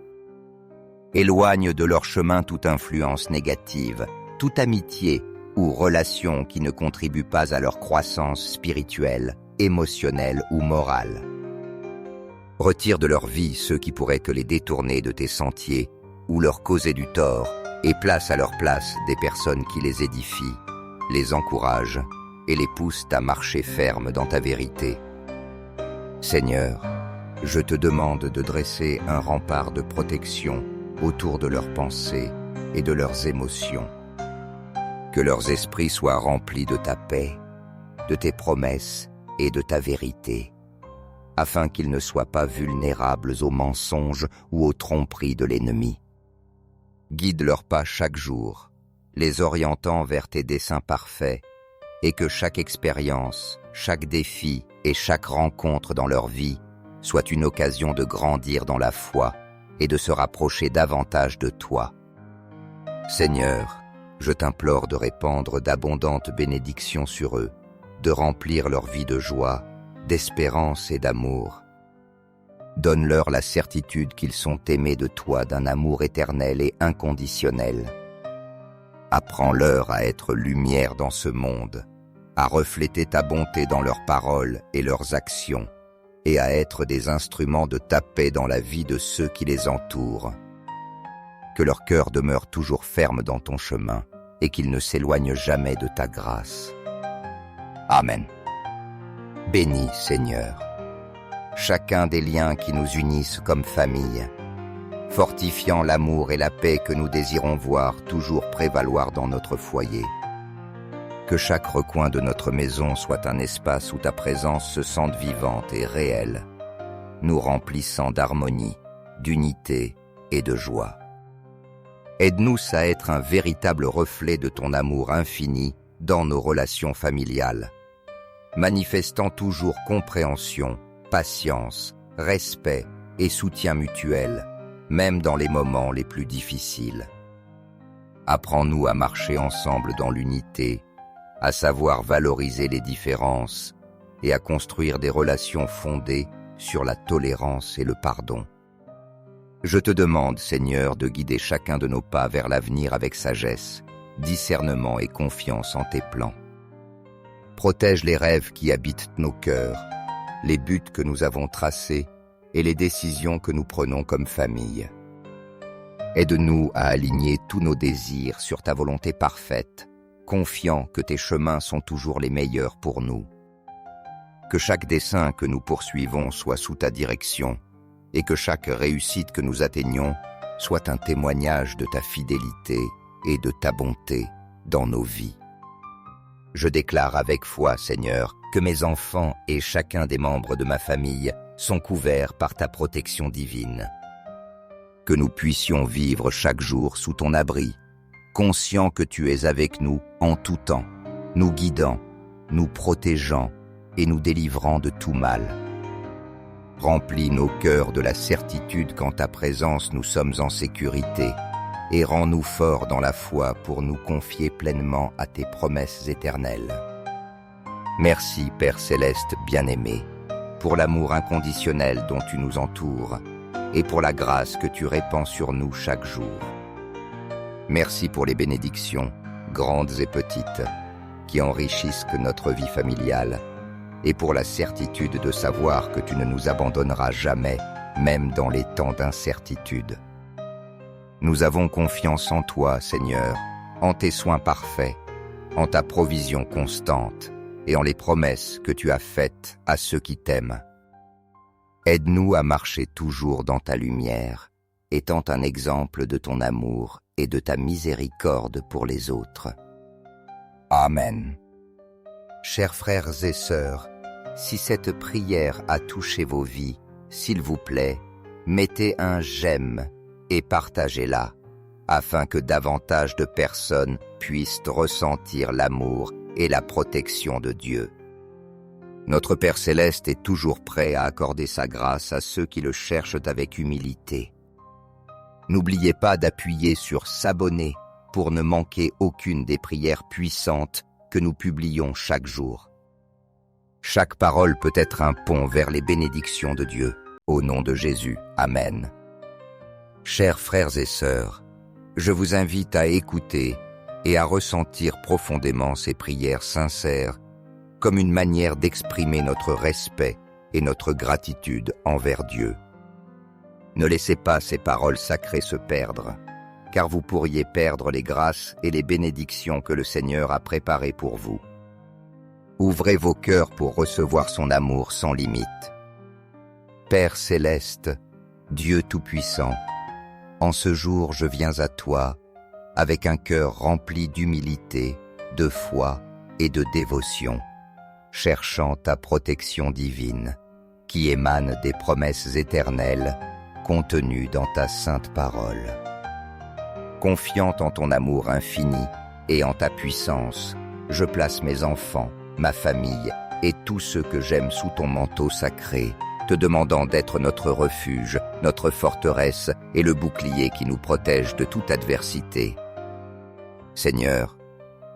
Éloigne de leur chemin toute influence négative, toute amitié ou relation qui ne contribue pas à leur croissance spirituelle, émotionnelle ou morale. Retire de leur vie ceux qui pourraient que les détourner de tes sentiers ou leur causer du tort et place à leur place des personnes qui les édifient, les encouragent et les poussent à marcher ferme dans ta vérité. Seigneur, je te demande de dresser un rempart de protection autour de leurs pensées et de leurs émotions. Que leurs esprits soient remplis de ta paix, de tes promesses et de ta vérité, afin qu'ils ne soient pas vulnérables aux mensonges ou aux tromperies de l'ennemi. Guide leurs pas chaque jour, les orientant vers tes desseins parfaits, et que chaque expérience, chaque défi et chaque rencontre dans leur vie soit une occasion de grandir dans la foi et de se rapprocher davantage de toi. Seigneur, je t'implore de répandre d'abondantes bénédictions sur eux, de remplir leur vie de joie, d'espérance et d'amour. Donne-leur la certitude qu'ils sont aimés de toi d'un amour éternel et inconditionnel. Apprends-leur à être lumière dans ce monde, à refléter ta bonté dans leurs paroles et leurs actions, et à être des instruments de ta paix dans la vie de ceux qui les entourent. Que leur cœur demeure toujours ferme dans ton chemin, et qu'ils ne s'éloignent jamais de ta grâce. Amen. Bénis, Seigneur, chacun des liens qui nous unissent comme famille, fortifiant l'amour et la paix que nous désirons voir toujours prévaloir dans notre foyer. Que chaque recoin de notre maison soit un espace où ta présence se sente vivante et réelle, nous remplissant d'harmonie, d'unité et de joie. Aide-nous à être un véritable reflet de ton amour infini dans nos relations familiales, manifestant toujours compréhension, patience, respect et soutien mutuel, même dans les moments les plus difficiles. Apprends-nous à marcher ensemble dans l'unité, à savoir valoriser les différences et à construire des relations fondées sur la tolérance et le pardon. Je te demande, Seigneur, de guider chacun de nos pas vers l'avenir avec sagesse, discernement et confiance en tes plans. Protège les rêves qui habitent nos cœurs, les buts que nous avons tracés et les décisions que nous prenons comme famille. Aide-nous à aligner tous nos désirs sur ta volonté parfaite, confiant que tes chemins sont toujours les meilleurs pour nous. Que chaque dessein que nous poursuivons soit sous ta direction et que chaque réussite que nous atteignons soit un témoignage de ta fidélité et de ta bonté dans nos vies. Je déclare avec foi, Seigneur, que mes enfants et chacun des membres de ma famille sont couverts par ta protection divine. Que nous puissions vivre chaque jour sous ton abri, conscients que tu es avec nous en tout temps, nous guidant, nous protégeant et nous délivrant de tout mal. Remplis nos cœurs de la certitude qu'en ta présence nous sommes en sécurité et rends-nous forts dans la foi pour nous confier pleinement à tes promesses éternelles. Merci, Père Céleste bien-aimé, pour l'amour inconditionnel dont tu nous entoures et pour la grâce que tu répands sur nous chaque jour. Merci pour les bénédictions, grandes et petites, qui enrichissent notre vie familiale, et pour la certitude de savoir que tu ne nous abandonneras jamais, même dans les temps d'incertitude. Nous avons confiance en toi, Seigneur, en tes soins parfaits, en ta provision constante et en les promesses que tu as faites à ceux qui t'aiment. Aide-nous à marcher toujours dans ta lumière, étant un exemple de ton amour et de ta miséricorde pour les autres. Amen. Chers frères et sœurs, si cette prière a touché vos vies, s'il vous plaît, mettez un j'aime et partagez-la, afin que davantage de personnes puissent ressentir l'amour et la protection de Dieu. Notre Père Céleste est toujours prêt à accorder sa grâce à ceux qui le cherchent avec humilité. N'oubliez pas d'appuyer sur s'abonner pour ne manquer aucune des prières puissantes que nous publions chaque jour. Chaque parole peut être un pont vers les bénédictions de Dieu. Au nom de Jésus, Amen. Chers frères et sœurs, je vous invite à écouter et à ressentir profondément ces prières sincères comme une manière d'exprimer notre respect et notre gratitude envers Dieu. Ne laissez pas ces paroles sacrées se perdre, car vous pourriez perdre les grâces et les bénédictions que le Seigneur a préparées pour vous. Ouvrez vos cœurs pour recevoir son amour sans limite. Père céleste, Dieu tout-puissant, en ce jour je viens à toi avec un cœur rempli d'humilité, de foi et de dévotion, cherchant ta protection divine, qui émane des promesses éternelles contenues dans ta sainte parole. Confiant en ton amour infini et en ta puissance, je place mes enfants, ma famille et tous ceux que j'aime sous ton manteau sacré, te demandant d'être notre refuge, notre forteresse et le bouclier qui nous protège de toute adversité. Seigneur,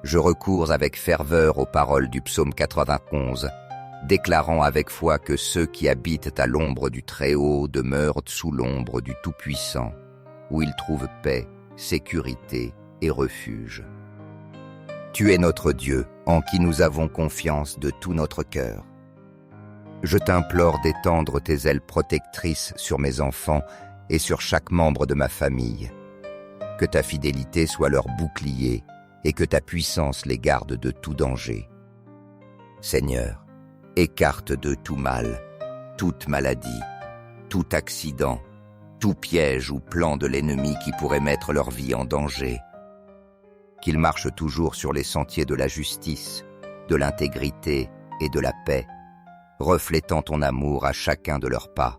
je recours avec ferveur aux paroles du psaume 91, déclarant avec foi que ceux qui habitent à l'ombre du Très-Haut demeurent sous l'ombre du Tout-Puissant, où ils trouvent paix, sécurité et refuge. Tu es notre Dieu, en qui nous avons confiance de tout notre cœur. Je t'implore d'étendre tes ailes protectrices sur mes enfants et sur chaque membre de ma famille. Que ta fidélité soit leur bouclier et que ta puissance les garde de tout danger. Seigneur, écarte de tout mal, toute maladie, tout accident, tout piège ou plan de l'ennemi qui pourrait mettre leur vie en danger. Qu'ils marchent toujours sur les sentiers de la justice, de l'intégrité et de la paix, reflétant ton amour à chacun de leurs pas.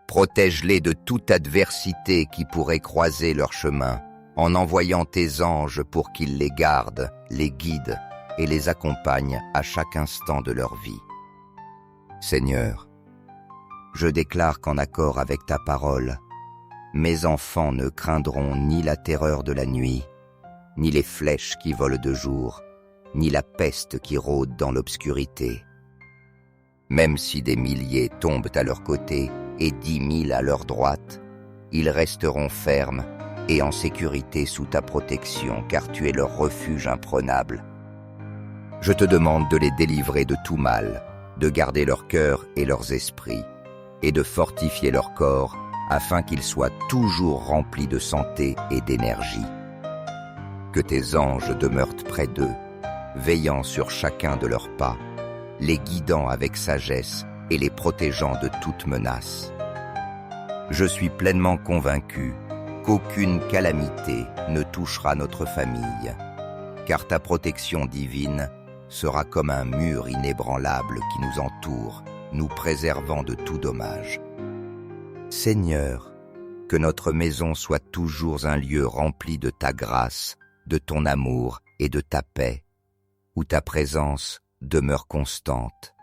Protège-les de toute adversité qui pourrait croiser leur chemin, en envoyant tes anges pour qu'ils les gardent, les guident et les accompagnent à chaque instant de leur vie. Seigneur, je déclare qu'en accord avec ta parole, mes enfants ne craindront ni la terreur de la nuit, ni les flèches qui volent de jour, ni la peste qui rôde dans l'obscurité. Même si des milliers tombent à leur côté et 10 000 à leur droite, ils resteront fermes et en sécurité sous ta protection, car tu es leur refuge imprenable. Je te demande de les délivrer de tout mal, de garder leur cœur et leurs esprits, et de fortifier leur corps, afin qu'ils soient toujours remplis de santé et d'énergie. Que tes anges demeurent près d'eux, veillant sur chacun de leurs pas, les guidant avec sagesse et les protégeant de toute menace. Je suis pleinement convaincu qu'aucune calamité ne touchera notre famille, car ta protection divine sera comme un mur inébranlable qui nous entoure, nous préservant de tout dommage. Seigneur, que notre maison soit toujours un lieu rempli de ta grâce, de ton amour et de ta paix, où ta présence demeure constante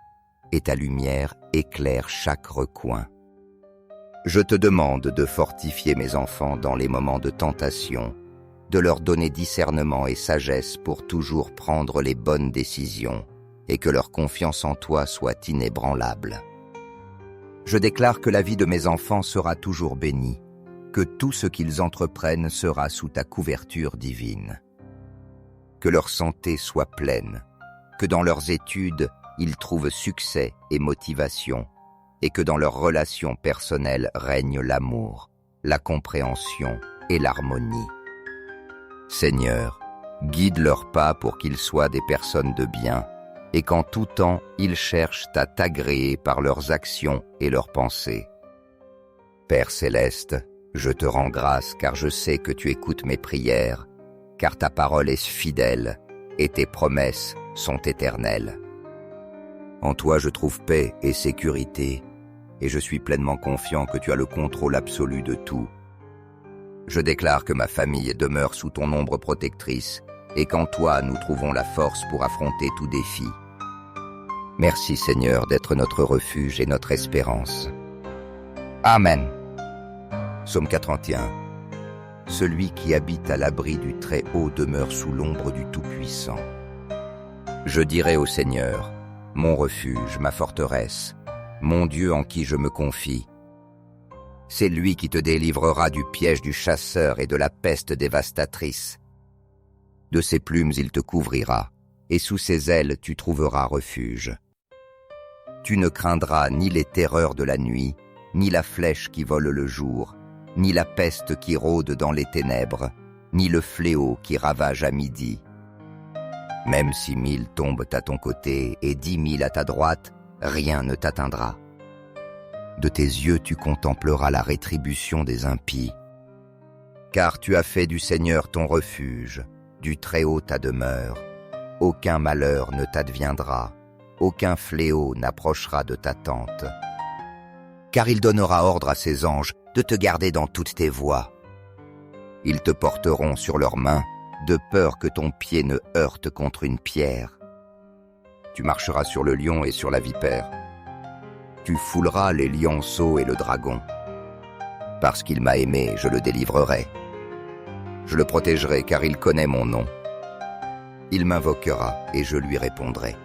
et ta lumière éclaire chaque recoin. Je te demande de fortifier mes enfants dans les moments de tentation, de leur donner discernement et sagesse pour toujours prendre les bonnes décisions et que leur confiance en toi soit inébranlable. Je déclare que la vie de mes enfants sera toujours bénie, que tout ce qu'ils entreprennent sera sous ta couverture divine. Que leur santé soit pleine, que dans leurs études, ils trouvent succès et motivation, et que dans leurs relations personnelles règne l'amour, la compréhension et l'harmonie. Seigneur, guide leurs pas pour qu'ils soient des personnes de bien, et qu'en tout temps, ils cherchent à t'agréer par leurs actions et leurs pensées. Père céleste, je te rends grâce car je sais que tu écoutes mes prières, car ta parole est fidèle et tes promesses sont éternelles. En toi je trouve paix et sécurité, et je suis pleinement confiant que tu as le contrôle absolu de tout. Je déclare que ma famille demeure sous ton ombre protectrice, et qu'en toi nous trouvons la force pour affronter tout défi. Merci Seigneur d'être notre refuge et notre espérance. Amen. Psaume 41. Celui qui habite à l'abri du Très-Haut demeure sous l'ombre du Tout-Puissant. Je dirai au Seigneur, mon refuge, ma forteresse, mon Dieu en qui je me confie. C'est lui qui te délivrera du piège du chasseur et de la peste dévastatrice. De ses plumes il te couvrira, et sous ses ailes tu trouveras refuge. Tu ne craindras ni les terreurs de la nuit, ni la flèche qui vole le jour, ni la peste qui rôde dans les ténèbres, ni le fléau qui ravage à midi. Même si 1000 tombent à ton côté et 10 000 à ta droite, rien ne t'atteindra. de tes yeux tu contempleras la rétribution des impies. Car tu as fait du Seigneur ton refuge, du Très-Haut ta demeure. Aucun malheur ne t'adviendra, aucun fléau n'approchera de ta tente. Car il donnera ordre à ses anges de te garder dans toutes tes voies. Ils te porteront sur leurs mains, de peur que ton pied ne heurte contre une pierre. Tu marcheras sur le lion et sur la vipère. Tu fouleras les lionceaux et le dragon. Parce qu'il m'a aimé, je le délivrerai. Je le protégerai car il connaît mon nom. Il m'invoquera et je lui répondrai.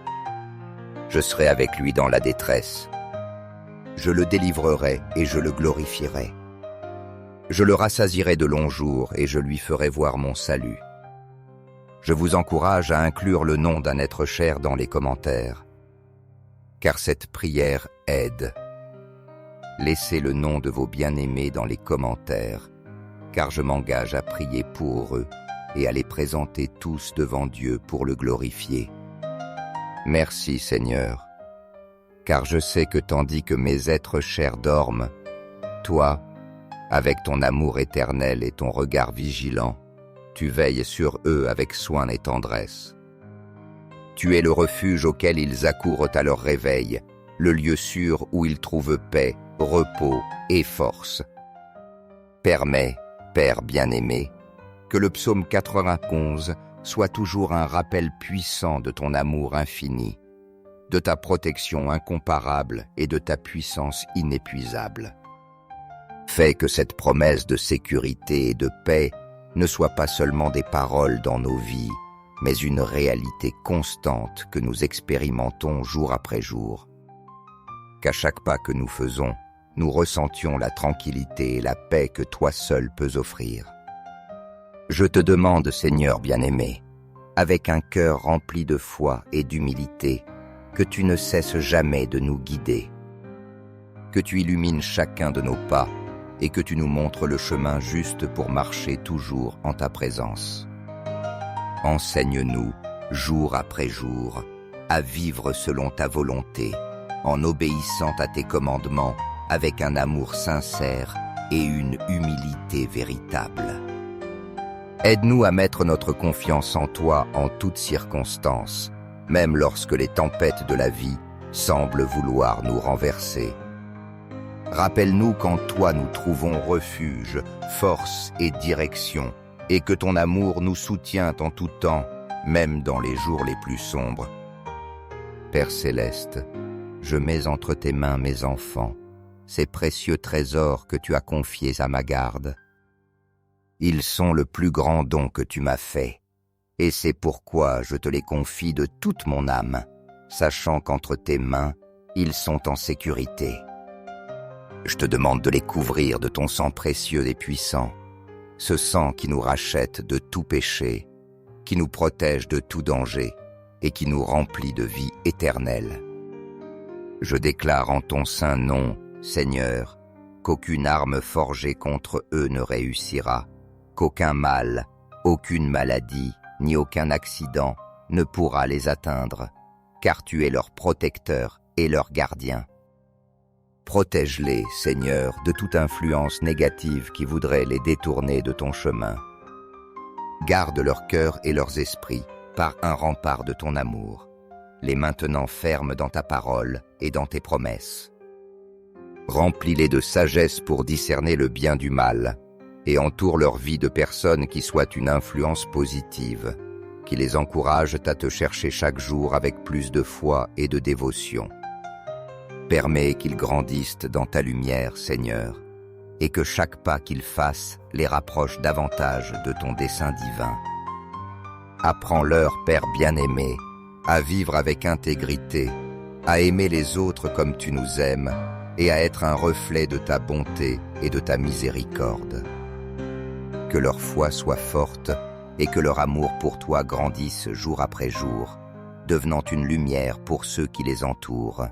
Je serai avec lui dans la détresse. Je le délivrerai et je le glorifierai. Je le rassasierai de longs jours et je lui ferai voir mon salut. Je vous encourage à inclure le nom d'un être cher dans les commentaires, car cette prière aide. Laissez le nom de vos bien-aimés dans les commentaires, car je m'engage à prier pour eux et à les présenter tous devant Dieu pour le glorifier. Merci Seigneur, car je sais que tandis que mes êtres chers dorment, toi, avec ton amour éternel et ton regard vigilant, tu veilles sur eux avec soin et tendresse. Tu es le refuge auquel ils accourent à leur réveil, le lieu sûr où ils trouvent paix, repos et force. Permets, Père bien-aimé, que le psaume 91 soit toujours un rappel puissant de ton amour infini, de ta protection incomparable et de ta puissance inépuisable. Fais que cette promesse de sécurité et de paix ne soit pas seulement des paroles dans nos vies, mais une réalité constante que nous expérimentons jour après jour. Qu'à chaque pas que nous faisons, nous ressentions la tranquillité et la paix que toi seul peux offrir. Je te demande, Seigneur bien-aimé, avec un cœur rempli de foi et d'humilité, que tu ne cesses jamais de nous guider, que tu illumines chacun de nos pas et que tu nous montres le chemin juste pour marcher toujours en ta présence. Enseigne-nous, jour après jour, à vivre selon ta volonté, en obéissant à tes commandements avec un amour sincère et une humilité véritable. Aide-nous à mettre notre confiance en toi en toutes circonstances, même lorsque les tempêtes de la vie semblent vouloir nous renverser. Rappelle-nous qu'en toi nous trouvons refuge, force et direction, et que ton amour nous soutient en tout temps, même dans les jours les plus sombres. Père céleste, je mets entre tes mains mes enfants, ces précieux trésors que tu as confiés à ma garde. Ils sont le plus grand don que tu m'as fait, et c'est pourquoi je te les confie de toute mon âme, sachant qu'entre tes mains, ils sont en sécurité. Je te demande de les couvrir de ton sang précieux et puissant, ce sang qui nous rachète de tout péché, qui nous protège de tout danger et qui nous remplit de vie éternelle. Je déclare en ton saint nom, Seigneur, qu'aucune arme forgée contre eux ne réussira, qu'aucun mal, aucune maladie, ni aucun accident ne pourra les atteindre, car tu es leur protecteur et leur gardien. Protège-les, Seigneur, de toute influence négative qui voudrait les détourner de ton chemin. Garde leur cœur et leurs esprits par un rempart de ton amour, les maintenant fermes dans ta parole et dans tes promesses. Remplis-les de sagesse pour discerner le bien du mal, et entoure leur vie de personnes qui soient une influence positive, qui les encouragent à te chercher chaque jour avec plus de foi et de dévotion. Permets qu'ils grandissent dans ta lumière, Seigneur, et que chaque pas qu'ils fassent les rapproche davantage de ton dessein divin. Apprends-leur, Père bien-aimé, à vivre avec intégrité, à aimer les autres comme tu nous aimes, et à être un reflet de ta bonté et de ta miséricorde. Que leur foi soit forte et que leur amour pour toi grandisse jour après jour, devenant une lumière pour ceux qui les entourent.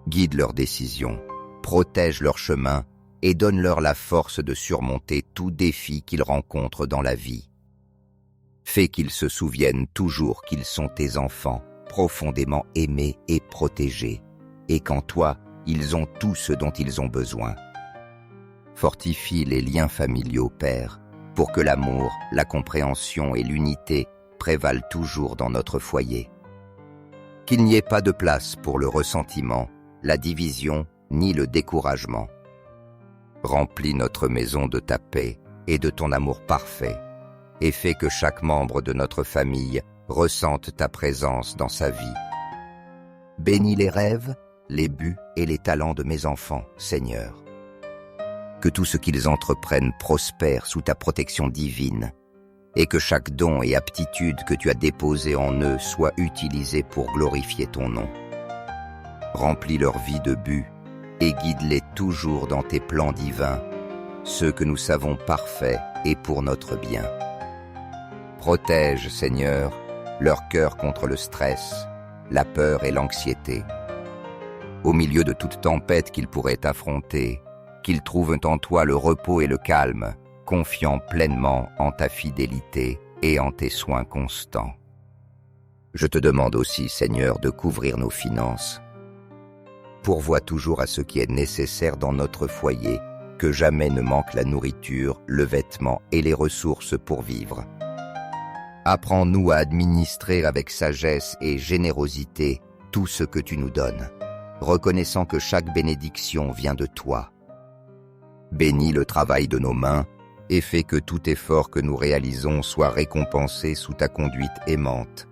Guide leurs décisions, protège leur chemin et donne-leur la force de surmonter tout défi qu'ils rencontrent dans la vie. Fais qu'ils se souviennent toujours qu'ils sont tes enfants, profondément aimés et protégés, et qu'en toi, ils ont tout ce dont ils ont besoin. Fortifie les liens familiaux, Père, pour que l'amour, la compréhension et l'unité prévalent toujours dans notre foyer. Qu'il n'y ait pas de place pour le ressentiment, la division ni le découragement. Remplis notre maison de ta paix et de ton amour parfait, et fais que chaque membre de notre famille ressente ta présence dans sa vie. Bénis les rêves, les buts et les talents de mes enfants, Seigneur. Que tout ce qu'ils entreprennent prospère sous ta protection divine, et que chaque don et aptitude que tu as déposé en eux soit utilisé pour glorifier ton nom. Remplis leur vie de buts et guide-les toujours dans tes plans divins, ceux que nous savons parfaits et pour notre bien. Protège, Seigneur, leur cœur contre le stress, la peur et l'anxiété. Au milieu de toute tempête qu'ils pourraient affronter, qu'ils trouvent en toi le repos et le calme, confiant pleinement en ta fidélité et en tes soins constants. Je te demande aussi, Seigneur, de couvrir nos finances. Pourvois toujours à ce qui est nécessaire dans notre foyer, que jamais ne manque la nourriture, le vêtement et les ressources pour vivre. Apprends-nous à administrer avec sagesse et générosité tout ce que tu nous donnes, reconnaissant que chaque bénédiction vient de toi. Bénis le travail de nos mains et fais que tout effort que nous réalisons soit récompensé sous ta conduite aimante.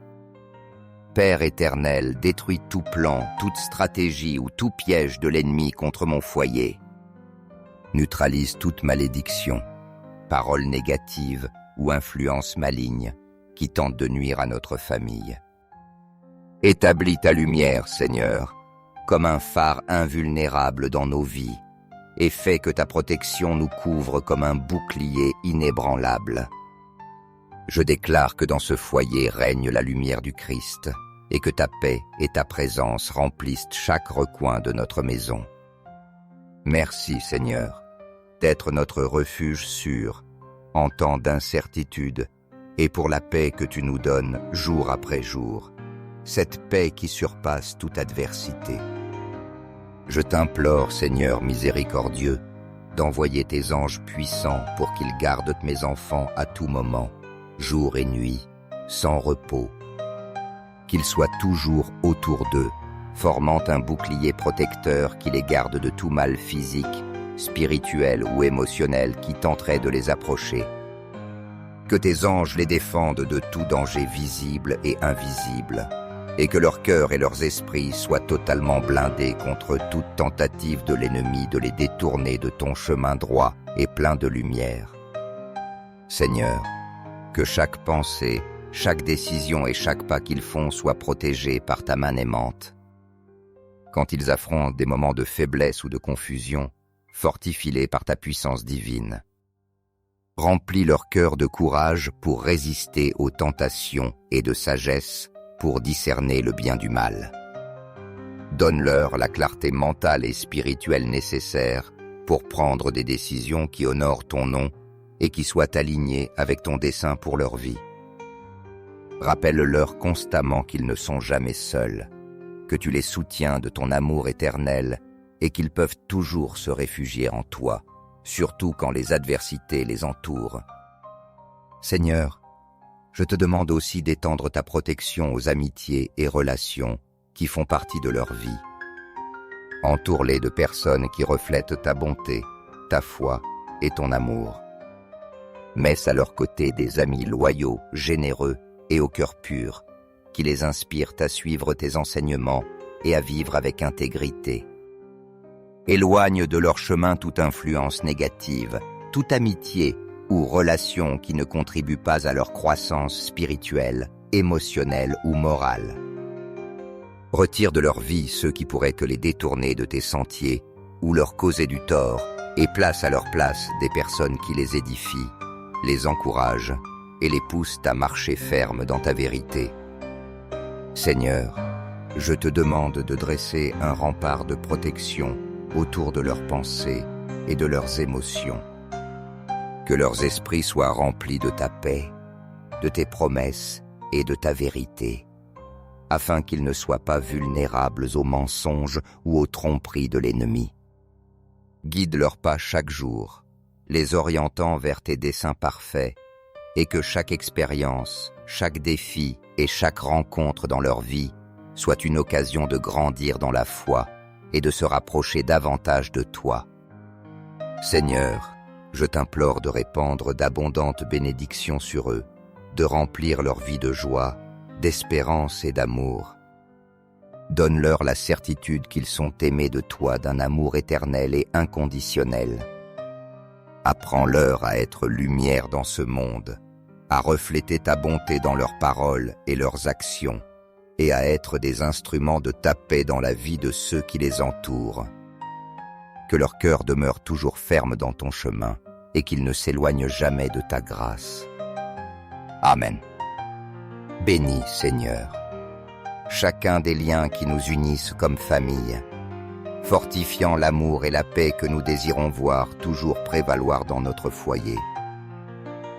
Père éternel, détruis tout plan, toute stratégie ou tout piège de l'ennemi contre mon foyer. Neutralise toute malédiction, parole négative ou influence maligne qui tente de nuire à notre famille. Établis ta lumière, Seigneur, comme un phare invulnérable dans nos vies, et fais que ta protection nous couvre comme un bouclier inébranlable. Je déclare que dans ce foyer règne la lumière du Christ, et que ta paix et ta présence remplissent chaque recoin de notre maison. Merci, Seigneur, d'être notre refuge sûr en temps d'incertitude et pour la paix que tu nous donnes jour après jour, cette paix qui surpasse toute adversité. Je t'implore, Seigneur miséricordieux, d'envoyer tes anges puissants pour qu'ils gardent mes enfants à tout moment, jour et nuit, sans repos. Qu'ils soient toujours autour d'eux, formant un bouclier protecteur qui les garde de tout mal physique, spirituel ou émotionnel qui tenterait de les approcher. Que tes anges les défendent de tout danger visible et invisible, et que leur cœur et leurs esprits soient totalement blindés contre toute tentative de l'ennemi de les détourner de ton chemin droit et plein de lumière. Seigneur, que chaque pensée, chaque décision et chaque pas qu'ils font soient protégés par ta main aimante. Quand ils affrontent des moments de faiblesse ou de confusion, fortifie-les par ta puissance divine. Remplis leur cœur de courage pour résister aux tentations et de sagesse pour discerner le bien du mal. Donne-leur la clarté mentale et spirituelle nécessaire pour prendre des décisions qui honorent ton nom et qui soient alignées avec ton dessein pour leur vie. Rappelle-leur constamment qu'ils ne sont jamais seuls, que tu les soutiens de ton amour éternel et qu'ils peuvent toujours se réfugier en toi, surtout quand les adversités les entourent. Seigneur, je te demande aussi d'étendre ta protection aux amitiés et relations qui font partie de leur vie. Entoure-les de personnes qui reflètent ta bonté, ta foi et ton amour. Mets à leur côté des amis loyaux, généreux et au cœur pur, qui les inspirent à suivre tes enseignements et à vivre avec intégrité. Éloigne de leur chemin toute influence négative, toute amitié ou relation qui ne contribue pas à leur croissance spirituelle, émotionnelle ou morale. Retire de leur vie ceux qui pourraient que les détourner de tes sentiers ou leur causer du tort et place à leur place des personnes qui les édifient, les encouragent et les poussent à marcher ferme dans ta vérité. Seigneur, je te demande de dresser un rempart de protection autour de leurs pensées et de leurs émotions. Que leurs esprits soient remplis de ta paix, de tes promesses et de ta vérité. afin qu'ils ne soient pas vulnérables aux mensonges ou aux tromperies de l'ennemi. Guide leurs pas chaque jour, les orientant vers tes desseins parfaits, et que chaque expérience, chaque défi et chaque rencontre dans leur vie soit une occasion de grandir dans la foi et de se rapprocher davantage de toi. Seigneur, je t'implore de répandre d'abondantes bénédictions sur eux, de remplir leur vie de joie, d'espérance et d'amour. Donne-leur la certitude qu'ils sont aimés de toi d'un amour éternel et inconditionnel. Apprends-leur à être lumière dans ce monde, à refléter ta bonté dans leurs paroles et leurs actions, et à être des instruments de ta paix dans la vie de ceux qui les entourent. Que leur cœur demeure toujours ferme dans ton chemin, et qu'ils ne s'éloignent jamais de ta grâce. Amen. Bénis, Seigneur, chacun des liens qui nous unissent comme famille, fortifiant l'amour et la paix que nous désirons voir toujours prévaloir dans notre foyer.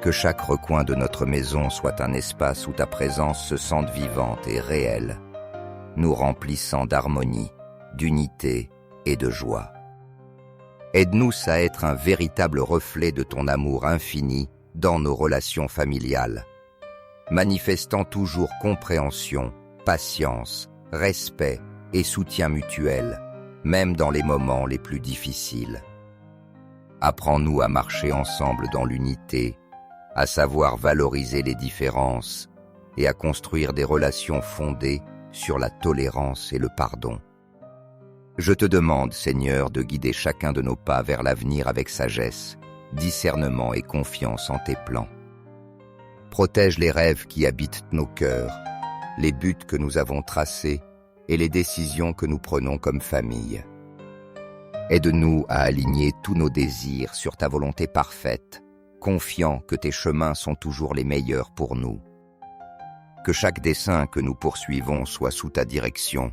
Que chaque recoin de notre maison soit un espace où ta présence se sente vivante et réelle, nous remplissant d'harmonie, d'unité et de joie. Aide-nous à être un véritable reflet de ton amour infini dans nos relations familiales, manifestant toujours compréhension, patience, respect et soutien mutuel, même dans les moments les plus difficiles. Apprends-nous à marcher ensemble dans l'unité, à savoir valoriser les différences et à construire des relations fondées sur la tolérance et le pardon. Je te demande, Seigneur, de guider chacun de nos pas vers l'avenir avec sagesse, discernement et confiance en tes plans. Protège les rêves qui habitent nos cœurs, les buts que nous avons tracés et les décisions que nous prenons comme famille. Aide-nous à aligner tous nos désirs sur ta volonté parfaite, confiant que tes chemins sont toujours les meilleurs pour nous. Que chaque dessein que nous poursuivons soit sous ta direction,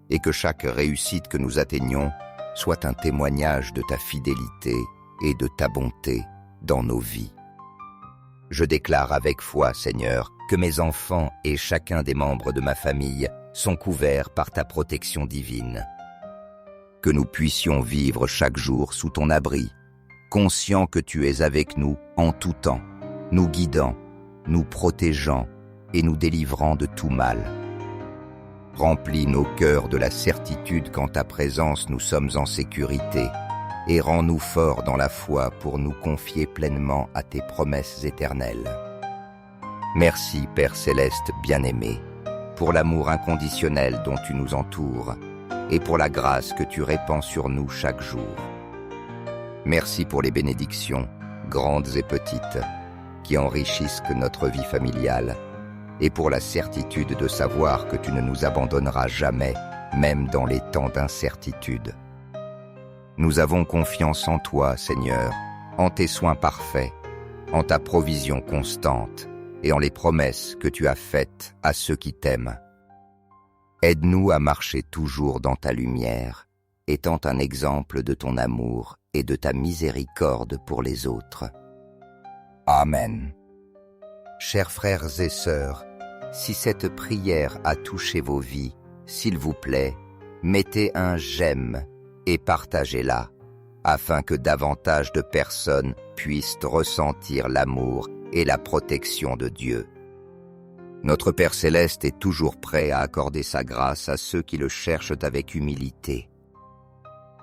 et que chaque réussite que nous atteignons soit un témoignage de ta fidélité et de ta bonté dans nos vies. Je déclare avec foi, Seigneur, que mes enfants et chacun des membres de ma famille sont couverts par ta protection divine. Que nous puissions vivre chaque jour sous ton abri, conscients que tu es avec nous en tout temps, nous guidant, nous protégeant et nous délivrant de tout mal. Remplis nos cœurs de la certitude qu'en ta présence nous sommes en sécurité et rends-nous forts dans la foi pour nous confier pleinement à tes promesses éternelles. Merci, Père Céleste bien-aimé, pour l'amour inconditionnel dont tu nous entoures et pour la grâce que tu répands sur nous chaque jour. Merci pour les bénédictions, grandes et petites, qui enrichissent notre vie familiale, et pour la certitude de savoir que tu ne nous abandonneras jamais, même dans les temps d'incertitude. Nous avons confiance en toi, Seigneur, en tes soins parfaits, en ta provision constante et en les promesses que tu as faites à ceux qui t'aiment. Aide-nous à marcher toujours dans ta lumière, étant un exemple de ton amour et de ta miséricorde pour les autres. Amen. Chers frères et sœurs, si cette prière a touché vos vies, s'il vous plaît, mettez un j'aime et partagez-la, afin que davantage de personnes puissent ressentir l'amour et la protection de Dieu. Notre Père Céleste est toujours prêt à accorder sa grâce à ceux qui le cherchent avec humilité.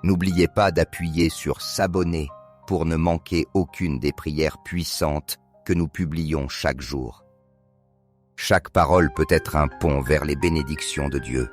N'oubliez pas d'appuyer sur s'abonner pour ne manquer aucune des prières puissantes que nous publions chaque jour. Chaque parole peut être un pont vers les bénédictions de Dieu.